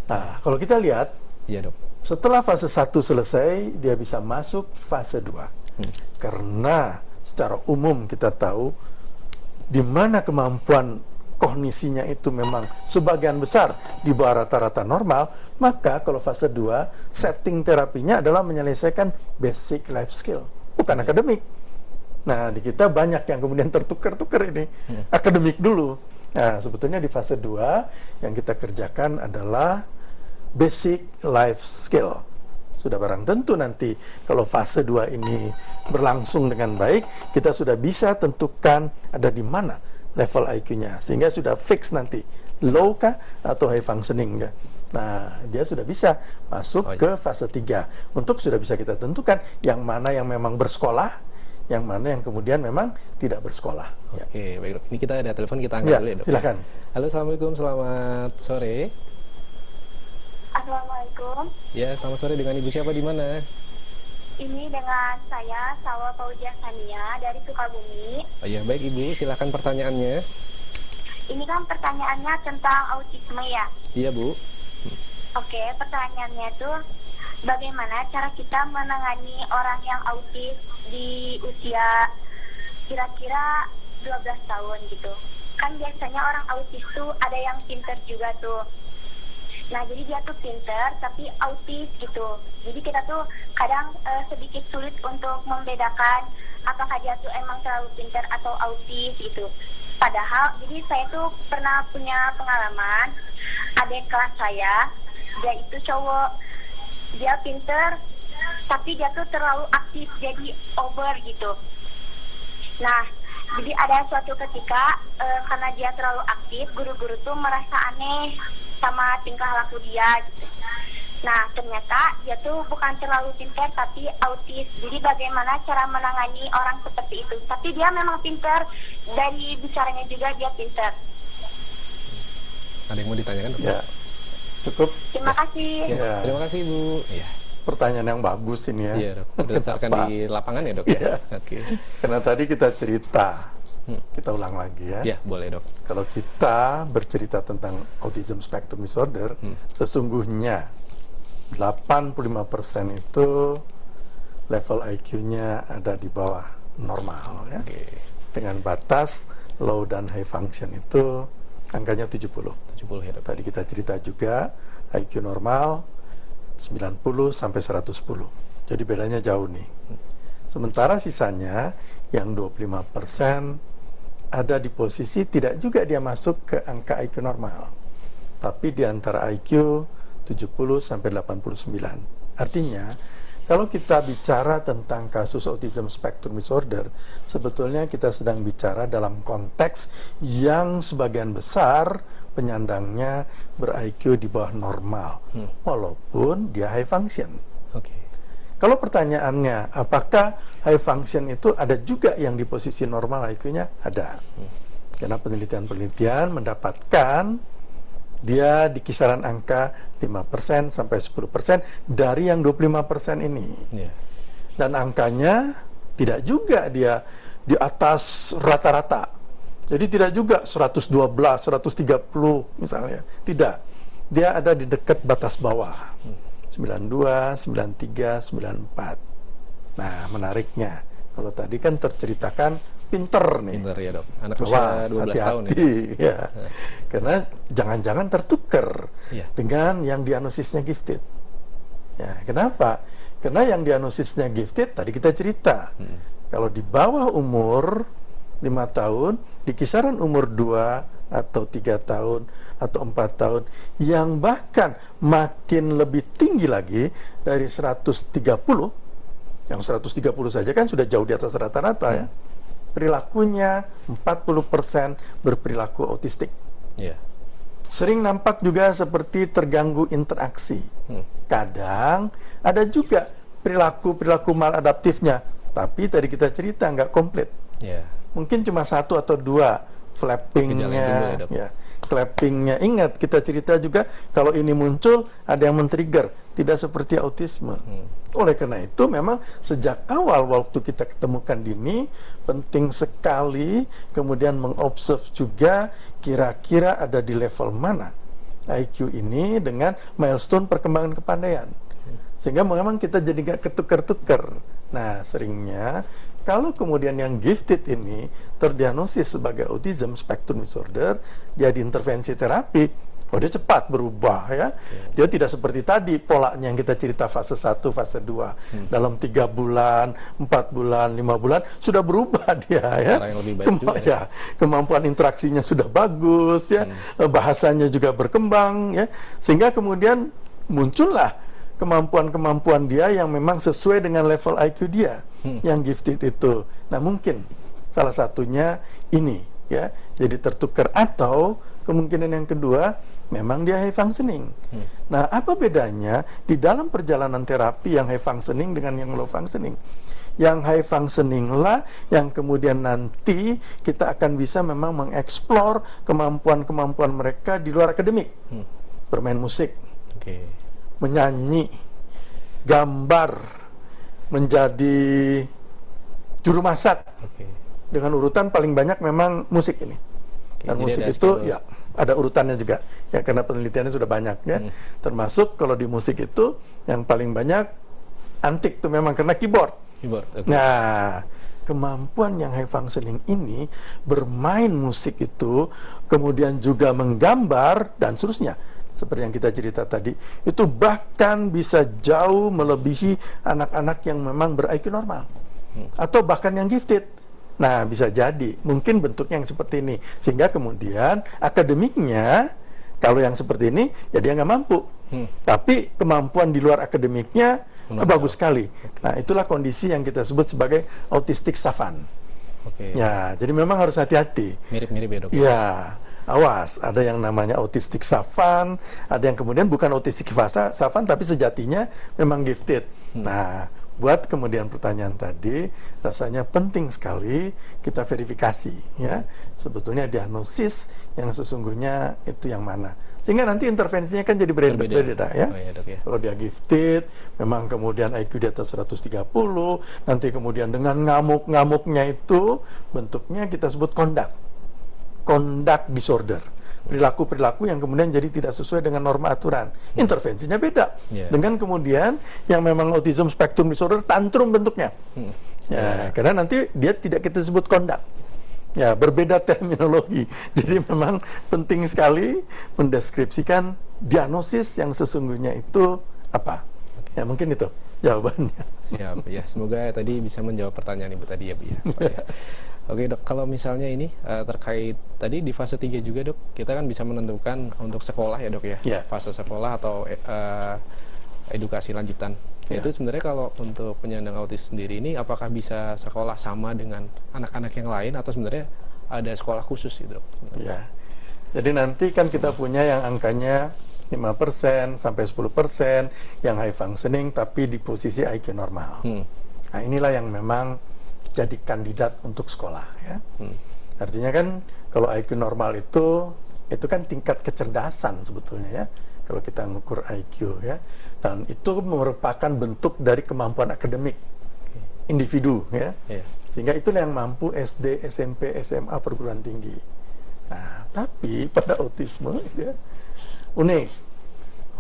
Nah, kalau kita lihat, iya dok. Setelah fase 1 selesai, dia bisa masuk fase 2. Karena secara umum kita tahu di mana kemampuan kognisinya itu memang sebagian besar di bawah rata-rata normal, maka kalau fase 2, setting terapinya adalah menyelesaikan basic life skill, bukan akademik. Nah, di kita banyak yang kemudian tertukar-tukar ini, akademik dulu. Nah, sebetulnya di fase 2 yang kita kerjakan adalah basic life skill. Sudah barang tentu nanti kalau fase 2 ini berlangsung dengan baik, kita sudah bisa tentukan ada di mana level IQ-nya, sehingga sudah fix nanti low kah atau high functioning kah. Nah, dia sudah bisa masuk ke fase 3. Untuk sudah bisa kita tentukan yang mana yang memang bersekolah, yang mana yang kemudian memang tidak bersekolah. Oke, baik dok. Ini kita ada telepon, kita angkat dulu ya dok. Silakan. Halo, assalamualaikum, selamat sore. Assalamualaikum. Ya, selamat sore, dengan ibu siapa di mana? Ini dengan saya, Salwa Fauzia Sania dari Sukabumi. Ya, baik ibu, silakan pertanyaannya. Ini kan pertanyaannya tentang autisme ya? Iya bu. Oke, pertanyaannya tuh bagaimana cara kita menangani orang yang autis di usia kira-kira 12 tahun gitu. Kan biasanya orang autis tuh ada yang pinter juga tuh. Nah, jadi dia tuh pinter tapi autis gitu. Jadi kita tuh kadang sedikit sulit untuk membedakan apakah dia tuh emang terlalu pinter atau autis gitu. Padahal, jadi saya tuh pernah punya pengalaman, adik kelas saya, dia itu cowok, dia pinter, tapi dia tuh terlalu aktif, jadi over gitu. Nah, jadi ada suatu ketika, karena dia terlalu aktif, guru-guru tuh merasa aneh sama tingkah laku dia gitu. Nah, ternyata dia tuh bukan terlalu pintar tapi autis. Jadi bagaimana cara menangani orang seperti itu? Tapi dia memang pintar, dari bicaranya juga dia pintar. Ada yang mau ditanyakan dok? Ya, cukup. Terima kasih. Ya, terima kasih Bu. Ya. Pertanyaan yang bagus ini ya. Iya dok, berdasarkan di lapangan ya dok ya? Oke. Karena tadi kita cerita, kita ulang lagi ya. Ya, boleh dok. Kalau kita bercerita tentang autism spectrum disorder, sesungguhnya 85% itu level IQ-nya ada di bawah normal ya. Dengan batas low dan high function itu angkanya 70. 70 ya dok. Tadi kita cerita juga IQ normal 90 sampai 110. Jadi bedanya jauh nih. Sementara sisanya yang 25% ada di posisi tidak juga dia masuk ke angka IQ normal, tapi di antara IQ 70 sampai 89. Artinya, kalau kita bicara tentang kasus autism spectrum disorder, sebetulnya kita sedang bicara dalam konteks yang sebagian besar penyandangnya ber-IQ di bawah normal, walaupun dia high function. Kalau pertanyaannya, apakah high function itu ada juga yang di posisi normal IQ-nya? Ada. Karena penelitian-penelitian mendapatkan dia di kisaran angka 5% sampai 10% dari yang 25% ini. Dan angkanya tidak juga dia di atas rata-rata. Jadi tidak juga 112, 130 misalnya. Tidak. Dia ada di dekat batas bawah. 92, 93, 94. Nah, menariknya, kalau tadi kan terceritakan pinter nih. Pinter ya dok, anak usia 12 tahun ya. Karena jangan-jangan tertukar dengan yang diagnosisnya gifted. Ya, kenapa? Karena yang diagnosisnya gifted, tadi kita cerita, Kalau di bawah umur 5 tahun, di kisaran umur 2 atau 3 tahun atau 4 tahun, yang bahkan makin lebih tinggi lagi dari 130, yang 130 saja kan sudah jauh di atas rata-rata ya, perilakunya 40% berperilaku autistik. Sering nampak juga seperti terganggu interaksi. Kadang ada juga perilaku maladaptifnya, tapi tadi kita cerita nggak komplit. Mungkin cuma 1 atau 2 flappingnya, clappingnya. Ingat kita cerita juga kalau ini muncul ada yang men-trigger, tidak seperti autisme. Oleh karena itu memang sejak awal waktu kita ketemukan dini penting sekali kemudian mengobserv juga kira-kira ada di level mana IQ ini dengan milestone perkembangan kepandaian, sehingga memang kita jadi nggak ketukar-tukar. Nah seringnya kalau kemudian yang gifted ini terdiagnosis sebagai autism spectrum disorder, dia diintervensi terapi, dia cepat berubah ya. Dia tidak seperti tadi polanya yang kita cerita fase 1, fase 2. Dalam 3 bulan, 4 bulan, 5 bulan sudah berubah dia ya. Yang lebih baik juga, ya. Kemampuan interaksinya sudah bagus ya. Bahasanya juga berkembang ya. Sehingga kemudian muncullah kemampuan-kemampuan dia yang memang sesuai dengan level IQ dia yang gifted itu. Nah mungkin salah satunya ini ya, jadi tertukar, atau kemungkinan yang kedua memang dia high functioning. Nah apa bedanya di dalam perjalanan terapi yang high functioning dengan yang low functioning? Yang high functioning lah yang kemudian nanti kita akan bisa memang mengeksplor kemampuan-kemampuan mereka di luar akademik. Bermain musik, menyanyi, gambar, menjadi juru masak. Dengan urutan paling banyak memang musik ini. Dan musik itu ya ada urutannya juga ya, karena penelitiannya sudah banyak ya. Termasuk kalau di musik itu yang paling banyak antik tuh memang karena keyboard. Nah kemampuan yang high functioning ini bermain musik itu, kemudian juga menggambar dan seterusnya, seperti yang kita cerita tadi, itu bahkan bisa jauh melebihi anak-anak yang memang ber-IQ normal atau bahkan yang gifted. Nah bisa jadi mungkin bentuknya yang seperti ini, sehingga kemudian akademiknya kalau yang seperti ini ya dia nggak mampu, tapi kemampuan di luar akademiknya bagus sekali. Nah itulah kondisi yang kita sebut sebagai autistic savant. Ya jadi memang harus hati-hati. Mirip-mirip ya dok? Ya awas, ada yang namanya autistic savant, ada yang kemudian bukan autistic savant tapi sejatinya memang gifted. Nah buat kemudian pertanyaan tadi, rasanya penting sekali kita verifikasi ya, sebetulnya diagnosis yang sesungguhnya itu yang mana, sehingga nanti intervensinya kan jadi berbeda ya. Kalau dia gifted memang kemudian IQ di atas 130, nanti kemudian dengan ngamuk-ngamuknya itu bentuknya kita sebut conduct disorder, perilaku-perilaku yang kemudian jadi tidak sesuai dengan norma aturan. Intervensinya beda dengan kemudian yang memang autism spectrum disorder, tantrum bentuknya. Karena nanti dia tidak kita sebut conduct. Ya, berbeda terminologi. Jadi memang penting sekali mendeskripsikan diagnosis yang sesungguhnya itu apa. Ya, mungkin itu jawabannya. Siap, ya. Semoga tadi bisa menjawab pertanyaan Ibu tadi ya, Bu ya. Oke dok, kalau misalnya ini terkait tadi di fase 3 juga dok, kita kan bisa menentukan untuk sekolah ya dok ya, fase sekolah atau edukasi lanjutan. Itu sebenarnya kalau untuk penyandang autis sendiri ini apakah bisa sekolah sama dengan anak-anak yang lain atau sebenarnya ada sekolah khusus gitu dok? Ya, jadi nanti kan kita punya yang angkanya 5% sampai 10% yang high functioning tapi di posisi IQ normal. Nah inilah yang memang jadi kandidat untuk sekolah ya. Artinya kan kalau IQ normal itu kan tingkat kecerdasan sebetulnya ya, kalau kita mengukur IQ ya, dan itu merupakan bentuk dari kemampuan akademik individu ya. Sehingga itulah yang mampu SD, SMP, SMA, perguruan tinggi. Nah tapi pada autisme ya unik,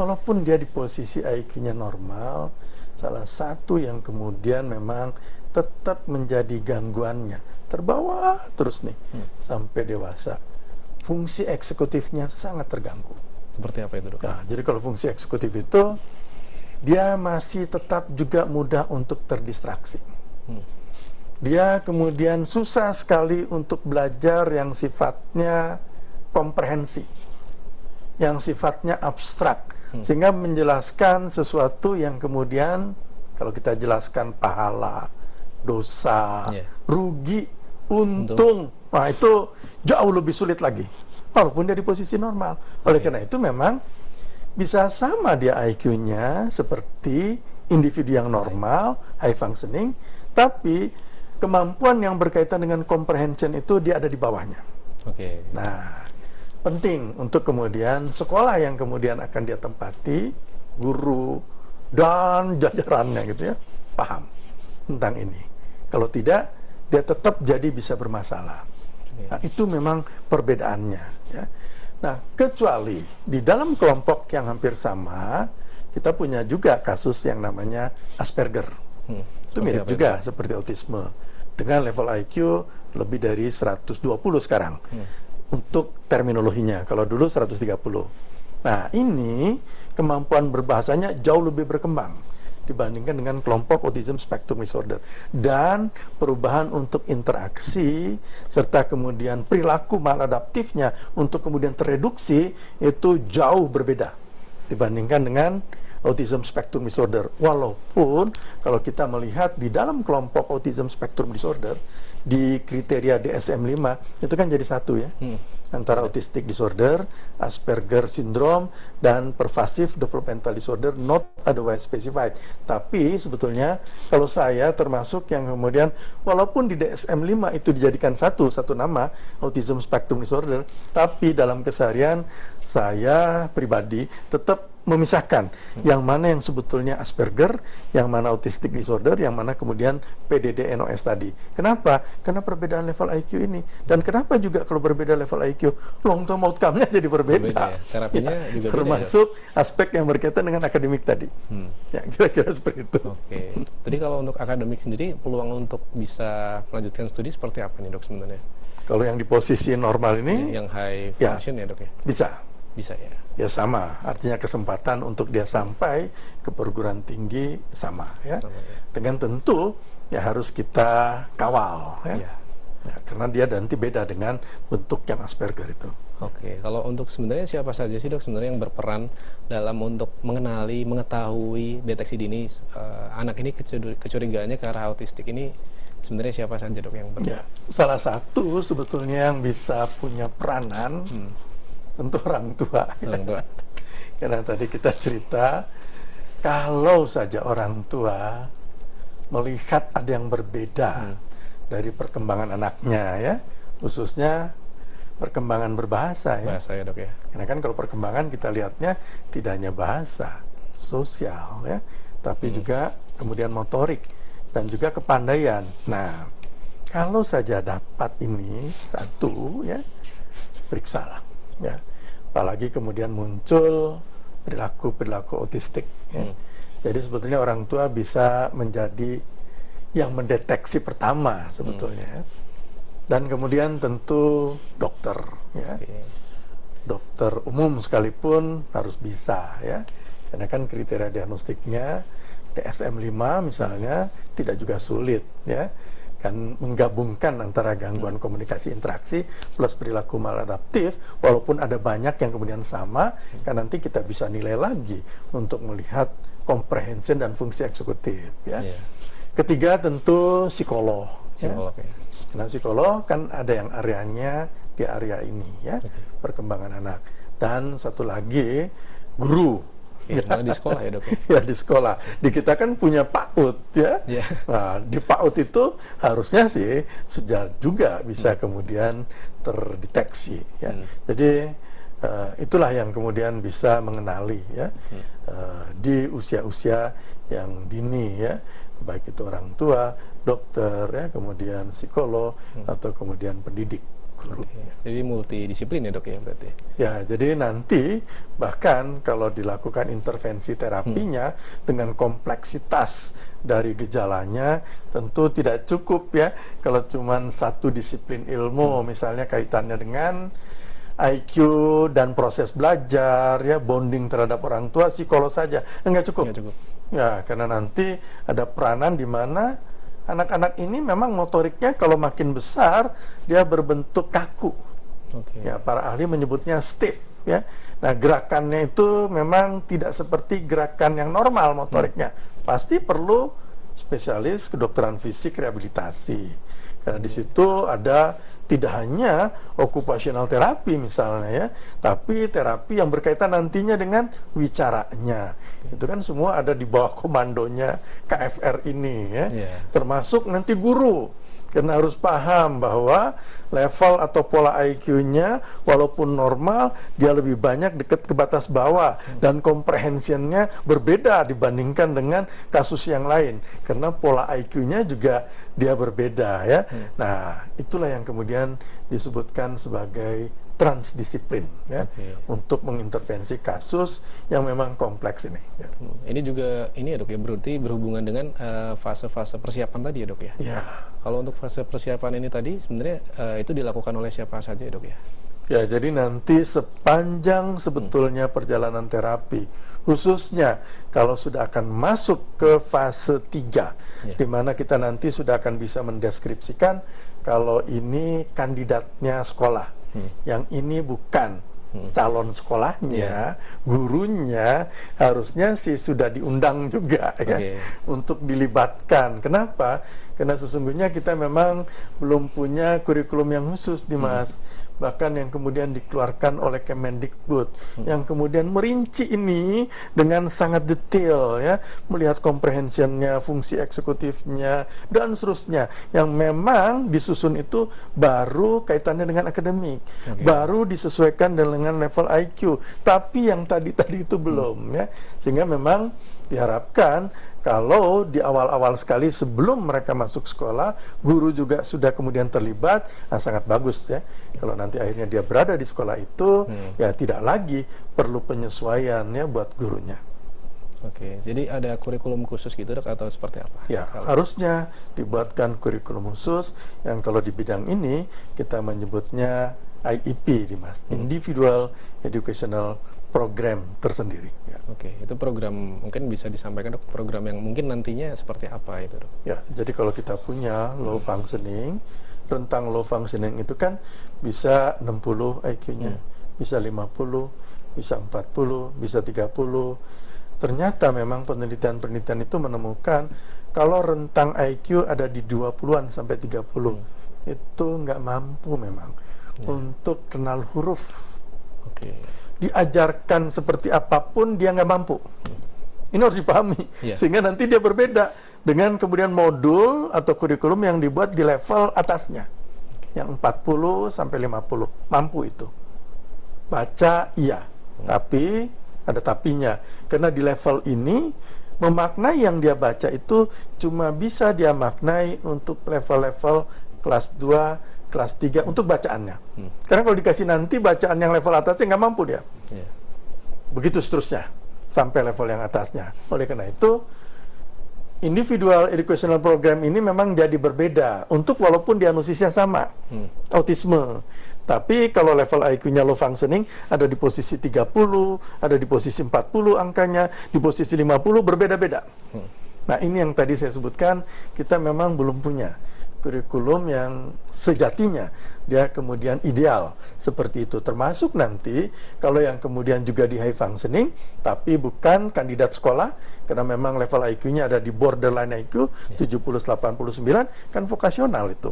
walaupun dia di posisi IQ-nya normal, salah satu yang kemudian memang tetap menjadi gangguannya, terbawa terus nih sampai dewasa, fungsi eksekutifnya sangat terganggu. Seperti apa itu dok? Nah, jadi kalau fungsi eksekutif itu dia masih tetap juga mudah untuk terdistraksi. dia kemudian susah sekali untuk belajar yang sifatnya komprehensi, yang sifatnya abstrak, sehingga menjelaskan sesuatu yang kemudian kalau kita jelaskan pahala, dosa, rugi, untung, nah itu jauh lebih sulit lagi, walaupun dari posisi normal. Oleh karena itu memang bisa sama dia IQ-nya seperti individu yang normal, high functioning, tapi kemampuan yang berkaitan dengan comprehension itu dia ada di bawahnya. Nah, penting untuk kemudian sekolah yang kemudian akan dia tempati, guru dan jajarannya gitu ya, paham tentang ini. Kalau tidak, dia tetap jadi bisa bermasalah. Nah, itu memang perbedaannya ya. Nah, kecuali di dalam kelompok yang hampir sama, kita punya juga kasus yang namanya Asperger. Itu mirip juga seperti autisme, dengan level IQ lebih dari 120 sekarang untuk terminologinya, kalau dulu 130. Nah, ini kemampuan berbahasanya jauh lebih berkembang dibandingkan dengan kelompok autism spectrum disorder, dan perubahan untuk interaksi serta kemudian perilaku maladaptifnya untuk kemudian tereduksi itu jauh berbeda dibandingkan dengan autism spectrum disorder. Walaupun kalau kita melihat di dalam kelompok autism spectrum disorder di kriteria DSM-5 itu kan jadi satu ya, antara autistic disorder, Asperger syndrome, dan pervasive developmental disorder not otherwise specified. Tapi sebetulnya kalau saya termasuk yang kemudian walaupun di DSM-5 itu dijadikan satu nama autism spectrum disorder, tapi dalam keseharian saya pribadi tetap memisahkan yang mana yang sebetulnya Asperger, yang mana autistic disorder, yang mana kemudian PDD-NOS tadi. Kenapa? Karena perbedaan level IQ ini. Dan kenapa juga kalau berbeda level IQ, long term outcome-nya jadi berbeda. Ya. Terapinya ya, juga termasuk beda, ya? Aspek yang berkaitan dengan akademik tadi. Ya, kira-kira seperti itu. Jadi kalau untuk akademik sendiri, peluang untuk bisa melanjutkan studi seperti apa nih dok sebenarnya? Kalau yang di posisi normal ini, yang high function ya dok ya? Bisa ya? Ya sama, artinya kesempatan untuk dia sampai ke perguruan tinggi sama ya. Dengan tentu ya harus kita kawal ya. Ya, karena dia nanti beda dengan bentuk yang Asperger itu. Kalau untuk sebenarnya siapa saja sih dok sebenarnya yang berperan dalam untuk mengenali, mengetahui deteksi dini anak ini kecurigaannya ke arah autistik ini, sebenarnya siapa saja dok yang berperan? Ya, salah satu sebetulnya yang bisa punya peranan tentu orang tua. Karena tadi kita cerita, kalau saja orang tua melihat ada yang berbeda dari perkembangan anaknya ya, khususnya perkembangan berbahasa ya. Bahasa ya dok ya. Karena kan kalau perkembangan kita lihatnya tidak hanya bahasa, sosial ya, tapi juga kemudian motorik dan juga kepandaian. Nah, kalau saja dapat ini satu ya, periksalah ya. Apalagi kemudian muncul perilaku autistik ya. Jadi sebetulnya orang tua bisa menjadi yang mendeteksi pertama sebetulnya. Dan kemudian tentu dokter ya. Dokter umum sekalipun harus bisa ya. Karena kan kriteria diagnostiknya DSM-5 misalnya tidak juga sulit ya. Kan menggabungkan antara gangguan komunikasi interaksi plus perilaku maladaptif, walaupun ada banyak yang kemudian sama, kan nanti kita bisa nilai lagi untuk melihat comprehension dan fungsi eksekutif ya. Ketiga tentu psikolog ya. Karena psikolog kan ada yang areanya di area ini ya, perkembangan anak, dan satu lagi guru. Ya, di sekolah ya dok? Ya di sekolah. Di kita kan punya PAUD ya. Nah di PAUD itu harusnya sih sudah juga bisa kemudian terdeteksi ya. Jadi itulah yang kemudian bisa mengenali ya di usia-usia yang dini ya, baik itu orang tua, dokter ya, kemudian psikolog atau kemudian pendidik. Jadi multidisiplin ya dok ya berarti? Ya, jadi nanti bahkan kalau dilakukan intervensi terapinya dengan kompleksitas dari gejalanya tentu tidak cukup ya kalau cuma satu disiplin ilmu misalnya kaitannya dengan IQ dan proses belajar ya, bonding terhadap orang tua, psikolog saja enggak cukup. Ya, karena nanti ada peranan di mana anak-anak ini memang motoriknya kalau makin besar dia berbentuk kaku. Ya, para ahli menyebutnya stiff, ya. Nah, gerakannya itu memang tidak seperti gerakan yang normal motoriknya. Pasti perlu spesialis kedokteran fisik rehabilitasi. Karena di situ ada tidak hanya occupational terapi misalnya, ya, tapi terapi yang berkaitan nantinya dengan wicaranya. Itu kan semua ada di bawah komandonya KFR ini, ya. Termasuk nanti guru. Karena harus paham bahwa level atau pola IQ-nya walaupun normal, dia lebih banyak dekat ke batas bawah dan komprehensinya berbeda dibandingkan dengan kasus yang lain. Karena pola IQ-nya juga dia berbeda, ya. Nah, itulah yang kemudian disebutkan sebagai transdisiplin, ya, untuk mengintervensi kasus yang memang kompleks ini. Ya. Ini juga ini ya dok ya, berarti berhubungan dengan fase-fase persiapan tadi ya dok ya. Ya. Kalau untuk fase persiapan ini tadi sebenarnya itu dilakukan oleh siapa saja ya dok ya? Ya, jadi nanti sepanjang sebetulnya perjalanan terapi, khususnya kalau sudah akan masuk ke fase 3, di mana kita nanti sudah akan bisa mendeskripsikan kalau ini kandidatnya sekolah. Yang ini bukan calon sekolahnya, gurunya harusnya sih sudah diundang juga, ya, untuk dilibatkan. Kenapa? Karena sesungguhnya kita memang belum punya kurikulum yang khusus, Dimas. Bahkan yang kemudian dikeluarkan oleh Kemendikbud, yang kemudian merinci ini dengan sangat detail, ya, melihat komprehensinya, fungsi eksekutifnya, dan seterusnya, yang memang disusun itu baru kaitannya dengan akademik, baru disesuaikan dengan level IQ, tapi yang tadi-tadi itu belum, ya, sehingga memang diharapkan kalau di awal-awal sekali sebelum mereka masuk sekolah, guru juga sudah kemudian terlibat, sangat bagus, ya. Kalau nanti akhirnya dia berada di sekolah itu, ya tidak lagi perlu penyesuaian, ya, buat gurunya. Oke, jadi ada kurikulum khusus gitu dok atau seperti apa? Ya, harusnya dibuatkan kurikulum khusus yang kalau di bidang ini kita menyebutnya IEP, Dimas, Individual Educational Program tersendiri. Ya. Oke, itu program mungkin bisa disampaikan dok, program yang mungkin nantinya seperti apa itu dok? Ya, jadi kalau kita punya low functioning, rentang low functioning itu kan bisa 60 IQ-nya, bisa 50, bisa 40, bisa 30. Ternyata memang penelitian-penelitian itu menemukan kalau rentang IQ ada di 20-an sampai 30, itu nggak mampu memang untuk kenal huruf. Diajarkan seperti apapun dia nggak mampu. Ini harus dipahami, sehingga nanti dia berbeda dengan kemudian modul atau kurikulum yang dibuat di level atasnya, yang 40 sampai 50 mampu itu. Baca iya, tapi ada tapinya, karena di level ini memaknai yang dia baca itu cuma bisa dia maknai untuk level-level kelas 2, kelas 3 untuk bacaannya. Karena kalau dikasih nanti bacaan yang level atasnya nggak mampu dia. Begitu seterusnya sampai level yang atasnya. Oleh karena itu, individual educational program ini memang jadi berbeda untuk walaupun diagnosisnya sama, autisme. Tapi kalau level IQ-nya low functioning ada di posisi 30, ada di posisi 40 angkanya, di posisi 50 berbeda-beda. Nah, ini yang tadi saya sebutkan, kita memang belum punya kurikulum yang sejatinya dia kemudian ideal seperti itu, termasuk nanti kalau yang kemudian juga di high functioning tapi bukan kandidat sekolah karena memang level IQ-nya ada di borderline IQ 70-89 kan vokasional itu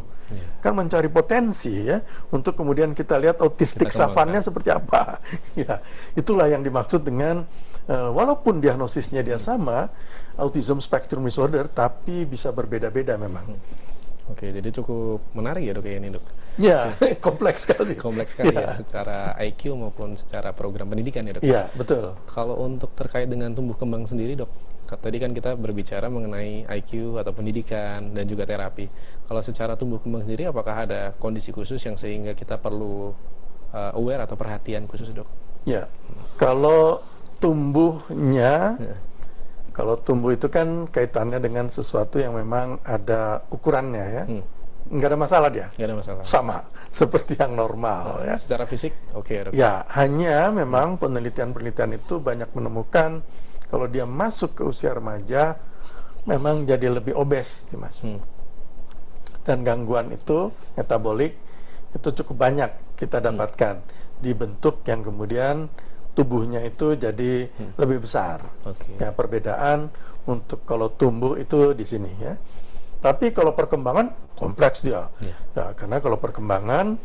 kan mencari potensi, ya, untuk kemudian kita lihat autistik savannya seperti apa. Ya, itulah yang dimaksud dengan walaupun diagnosisnya dia sama, autism spectrum disorder, tapi bisa berbeda-beda memang. Oke, jadi cukup menarik ya dok ya ini dok. Ya, kompleks sekali. Kompleks sekali ya, secara IQ maupun secara program pendidikan ya dok. Iya, betul. Kalau untuk terkait dengan tumbuh kembang sendiri dok, tadi kan kita berbicara mengenai IQ atau pendidikan dan juga terapi. Kalau secara tumbuh kembang sendiri, apakah ada kondisi khusus yang sehingga kita perlu aware atau perhatian khusus dok? Ya, kalau tumbuhnya... Kalau tumbuh itu kan kaitannya dengan sesuatu yang memang ada ukurannya, ya. Nggak ada masalah dia. Nggak ada masalah. Sama, seperti yang normal, ya. Secara fisik, oke. Ya, hanya memang penelitian-penelitian itu banyak menemukan kalau dia masuk ke usia remaja, memang jadi lebih obes, Mas. Dan gangguan itu metabolik itu cukup banyak kita dapatkan di bentuk yang kemudian tubuhnya itu jadi lebih besar. Ya, perbedaan untuk kalau tumbuh itu di sini ya. Tapi kalau perkembangan kompleks dia. Ya, karena kalau perkembangan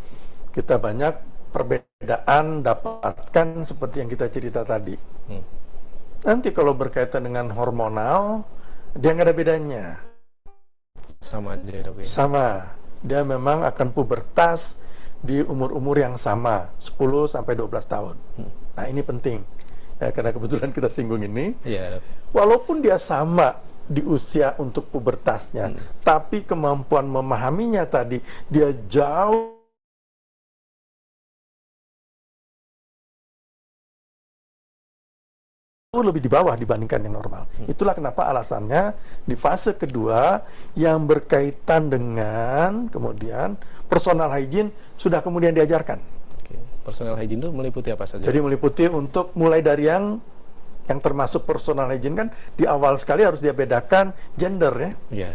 kita banyak perbedaan dapatkan seperti yang kita cerita tadi. Nanti kalau berkaitan dengan hormonal, dia nggak ada bedanya. Sama aja ya, Dok? Sama. Dia memang akan pubertas di umur-umur yang sama, 10 sampai 12 tahun. Nah, ini penting. Ya, karena kebetulan kita singgung ini. Iya, Dok. Walaupun dia sama di usia untuk pubertasnya, tapi kemampuan memahaminya tadi dia jauh lebih di bawah dibandingkan yang normal. Itulah kenapa alasannya di fase kedua yang berkaitan dengan kemudian personal hygiene sudah kemudian diajarkan. Personal hygiene itu meliputi apa saja? Jadi meliputi untuk mulai dari yang termasuk personal hygiene kan di awal sekali harus dia bedakan gender ya. Iya.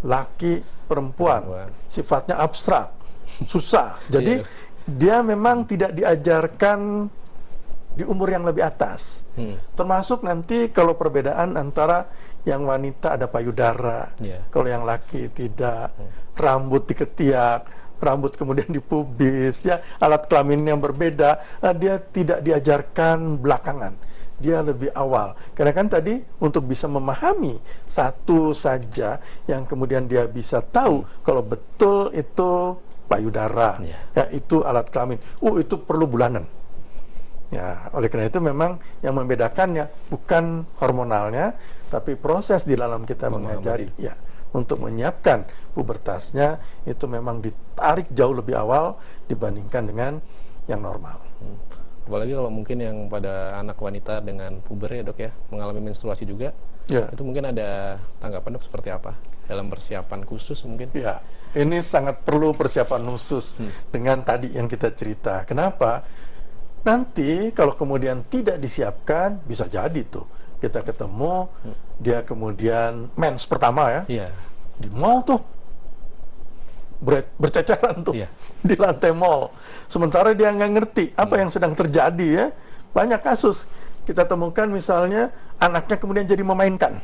Laki, perempuan. Sifatnya abstrak, susah. Jadi dia memang tidak diajarkan di umur yang lebih atas. Termasuk nanti kalau perbedaan antara yang wanita ada payudara, kalau yang laki tidak, rambut di ketiak, rambut kemudian di pubis, ya, alat kelamin yang berbeda, dia tidak diajarkan belakangan. Dia lebih awal. Karena kan tadi untuk bisa memahami satu saja yang kemudian dia bisa tahu kalau betul itu payudara, ya itu alat kelamin. Itu perlu bulanan. Ya, oleh karena itu memang yang membedakannya bukan hormonalnya, tapi proses di dalam kita mengajari, ya, untuk menyiapkan pubertasnya itu memang ditarik jauh lebih awal dibandingkan dengan yang normal. Apalagi kalau mungkin yang pada anak wanita dengan puber ya, Dok ya, mengalami menstruasi juga, itu mungkin ada tanggapan, Dok, seperti apa dalam persiapan khusus mungkin? Ya, ini sangat perlu persiapan khusus dengan tadi yang kita cerita. Kenapa? Nanti kalau kemudian tidak disiapkan, bisa jadi tuh kita ketemu dia kemudian mens pertama ya, di mall tuh berceceran tuh di lantai mall. Sementara dia nggak ngerti apa yang sedang terjadi ya. Banyak kasus kita temukan misalnya anaknya kemudian jadi memainkan.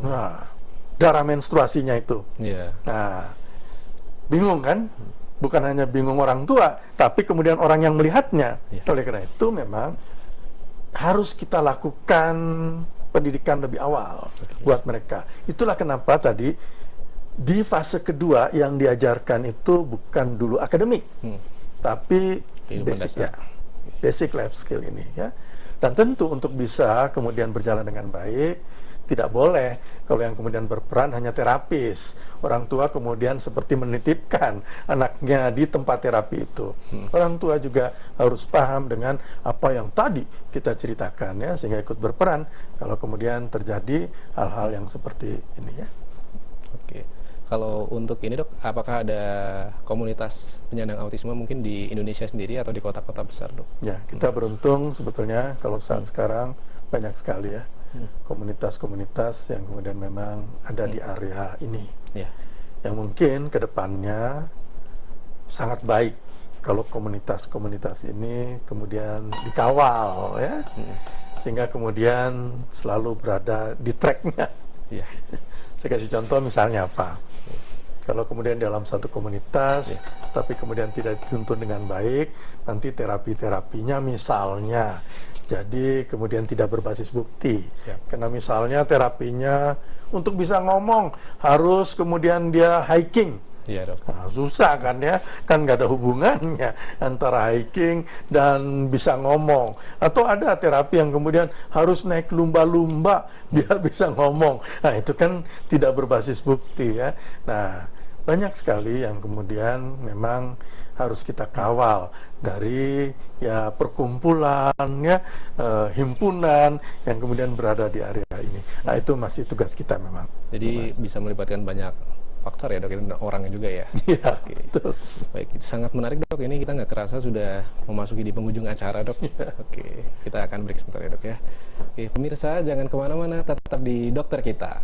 Nah, darah menstruasinya itu. Nah, bingung kan? Bukan hanya bingung orang tua, tapi kemudian orang yang melihatnya. Oleh karena itu memang harus kita lakukan pendidikan lebih awal buat mereka. Itulah kenapa tadi di fase kedua yang diajarkan itu bukan dulu akademik, tapi basic, basic life skill ini ya. Dan tentu untuk bisa kemudian berjalan dengan baik, tidak boleh kalau yang kemudian berperan hanya terapis. Orang tua kemudian seperti menitipkan anaknya di tempat terapi itu. Orang tua juga harus paham dengan apa yang tadi kita ceritakan ya, sehingga ikut berperan kalau kemudian terjadi hal-hal yang seperti ini ya. Oke. Kalau untuk ini, Dok, apakah ada komunitas penyandang autisme mungkin di Indonesia sendiri atau di kota-kota besar, Dok? Ya, kita beruntung sebetulnya kalau saat sekarang banyak sekali ya komunitas-komunitas yang kemudian memang ada di area ini, yang mungkin kedepannya sangat baik kalau komunitas-komunitas ini kemudian dikawal ya, sehingga kemudian selalu berada di tracknya. Saya kasih contoh misalnya apa? Kalau kemudian dalam satu komunitas, tapi kemudian tidak dituntun dengan baik, nanti terapi-terapinya misalnya jadi kemudian tidak berbasis bukti. Karena misalnya terapinya untuk bisa ngomong harus kemudian dia hiking. Nah, susah kan ya, kan nggak ada hubungannya antara hiking dan bisa ngomong. Atau ada terapi yang kemudian harus naik lumba-lumba dia bisa ngomong. Nah, itu kan tidak berbasis bukti ya. Nah, banyak sekali yang kemudian memang harus kita kawal dari ya perkumpulan ya, himpunan yang kemudian berada di area ini. Nah, itu masih tugas kita memang. Jadi bisa melibatkan banyak faktor ya, Dok, ini orangnya juga ya. Iya, betul. Baik, sangat menarik, Dok. Ini kita nggak kerasa sudah memasuki di penghujung acara, Dok. Oke, kita akan break sebentar ya, Dok ya. Oke, pemirsa jangan kemana-mana, tetap di dokter kita.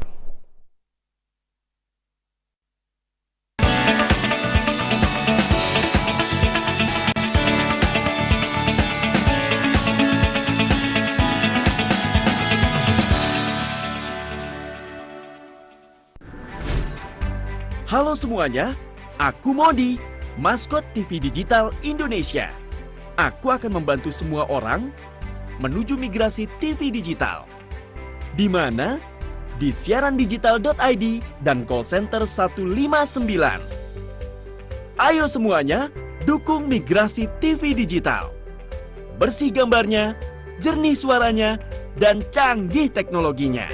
Halo semuanya, aku Modi, maskot TV Digital Indonesia. Aku akan membantu semua orang menuju migrasi TV digital. Di mana? Di siarandigital.id dan call center 159. Ayo semuanya, dukung migrasi TV digital. Bersih gambarnya, jernih suaranya, dan canggih teknologinya.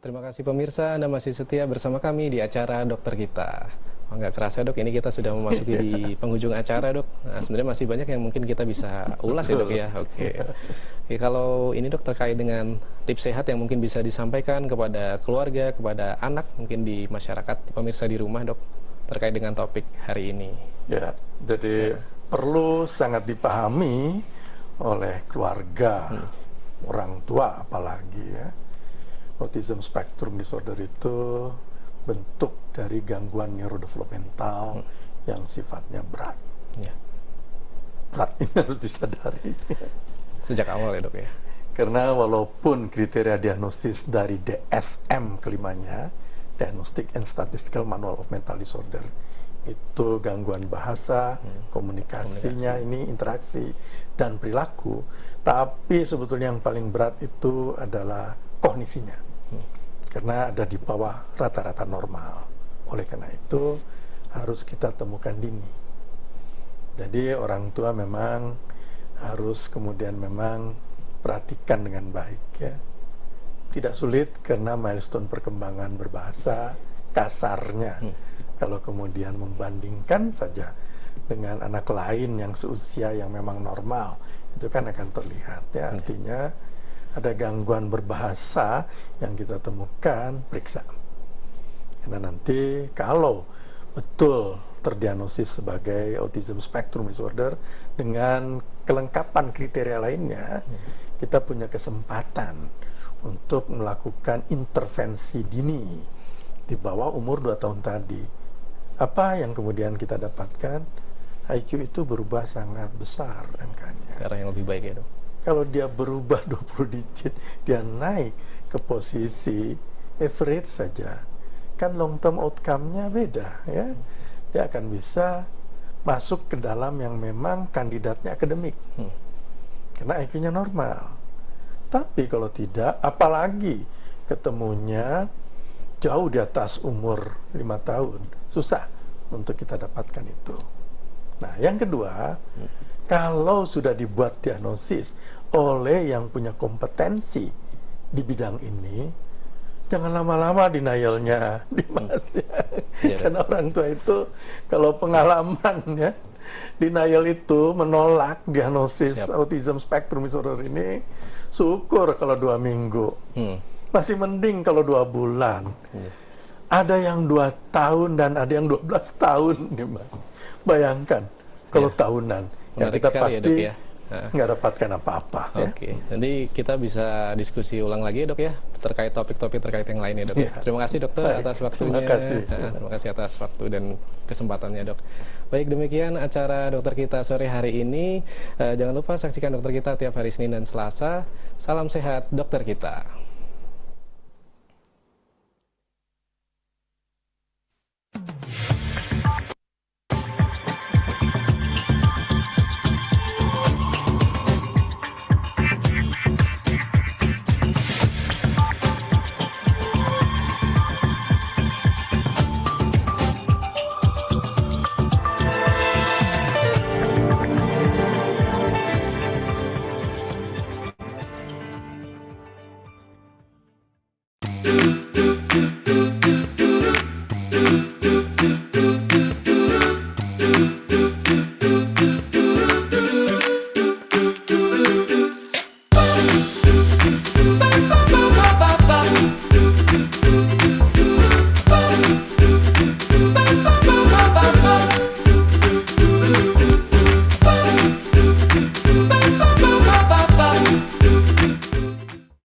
Terima kasih pemirsa, Anda masih setia bersama kami di acara Dokter Kita. Oh, nggak kerasa dok, ini kita sudah memasuki di penghujung acara dok. Nah, sebenarnya masih banyak yang mungkin kita bisa ulas ya dok ya. Oke, kalau ini dok terkait dengan tips sehat yang mungkin bisa disampaikan kepada keluarga, kepada anak, mungkin di masyarakat, pemirsa di rumah dok, terkait dengan topik hari ini. Ya, jadi perlu sangat dipahami oleh keluarga, orang tua apalagi ya. Autism spectrum disorder itu bentuk dari gangguan neurodevelopmental yang sifatnya berat. Ya. Berat ini harus disadari. Sejak awal ya dok ya. Karena walaupun kriteria diagnosis dari DSM kelimanya, Diagnostic and Statistical Manual of Mental Disorder, itu gangguan bahasa, komunikasinya ini interaksi dan perilaku. Tapi sebetulnya yang paling berat itu adalah kognisinya. Karena ada di bawah rata-rata normal. Oleh karena itu harus kita temukan dini. Jadi orang tua memang harus kemudian memang perhatikan dengan baik ya. Tidak sulit karena milestone perkembangan berbahasa kasarnya. Kalau kemudian membandingkan saja dengan anak lain yang seusia yang memang normal, itu kan akan terlihat ya. Artinya ada gangguan berbahasa yang kita temukan, periksa. Karena nanti kalau betul terdiagnosis sebagai autism spectrum disorder dengan kelengkapan kriteria lainnya, kita punya kesempatan untuk melakukan intervensi dini di bawah umur 2 tahun tadi. Apa yang kemudian kita dapatkan? IQ itu berubah sangat besar angkanya. Ke arah yang lebih baik ya dok. Kalau dia berubah 20 digit, dia naik ke posisi average saja. Kan long term outcome-nya beda ya. Dia akan bisa masuk ke dalam yang memang kandidatnya akademik. Karena IQ-nya normal. Tapi kalau tidak, apalagi ketemunya jauh di atas umur 5 tahun, susah untuk kita dapatkan itu. Nah, yang kedua, kalau sudah dibuat diagnosis oleh yang punya kompetensi di bidang ini, jangan lama-lama denialnya, Dimas ya. Karena orang tua itu kalau pengalaman ya, denial itu menolak diagnosis autism spectrum disorder ini, syukur kalau 2 minggu. Masih mending kalau 2 bulan. Ada yang 2 tahun dan ada yang 12 tahun, Dimas. Bayangkan kalau tahunan. Ya, kita pasti ya, nggak dapatkan apa-apa. Oke, nanti kita bisa diskusi ulang lagi ya dok ya, terkait topik-topik terkait yang lain ya dok ya. Terima kasih dokter atas waktunya. Terima kasih atas waktu dan kesempatannya dok. Baik, demikian acara dokter kita sore hari ini. Jangan lupa saksikan dokter kita tiap hari Senin dan Selasa. Salam sehat dokter kita. Do